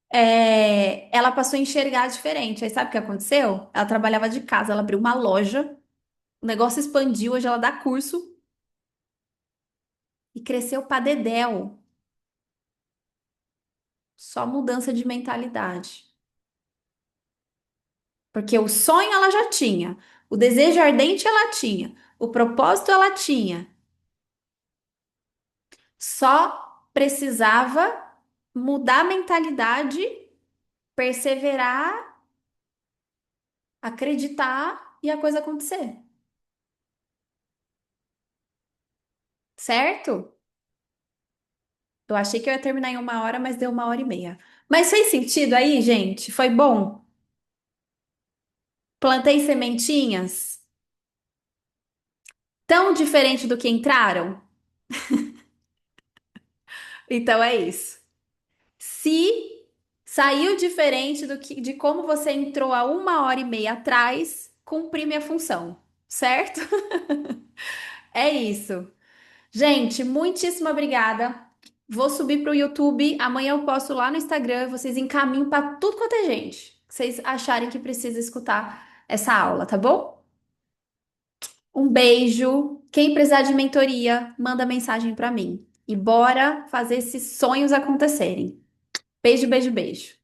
Ela passou a enxergar diferente. Aí sabe o que aconteceu? Ela trabalhava de casa, ela abriu uma loja, o negócio expandiu, hoje ela dá curso e cresceu pra dedéu. Só mudança de mentalidade. Porque o sonho ela já tinha, o desejo ardente ela tinha, o propósito ela tinha. Só precisava mudar a mentalidade perseverar, acreditar e a coisa acontecer, certo? Eu achei que eu ia terminar em 1 hora, mas deu 1 hora e meia. Mas fez sentido aí, gente? Foi bom? Plantei sementinhas tão diferente do que entraram? Então é isso. Se saiu diferente de como você entrou há 1 hora e meia atrás, cumpri minha função, certo? É isso. Gente, muitíssimo obrigada. Vou subir para o YouTube. Amanhã eu posto lá no Instagram. Vocês encaminham para tudo quanto é gente. Que vocês acharem que precisa escutar essa aula, tá bom? Um beijo. Quem precisar de mentoria, manda mensagem para mim. E bora fazer esses sonhos acontecerem. Beijo, beijo, beijo.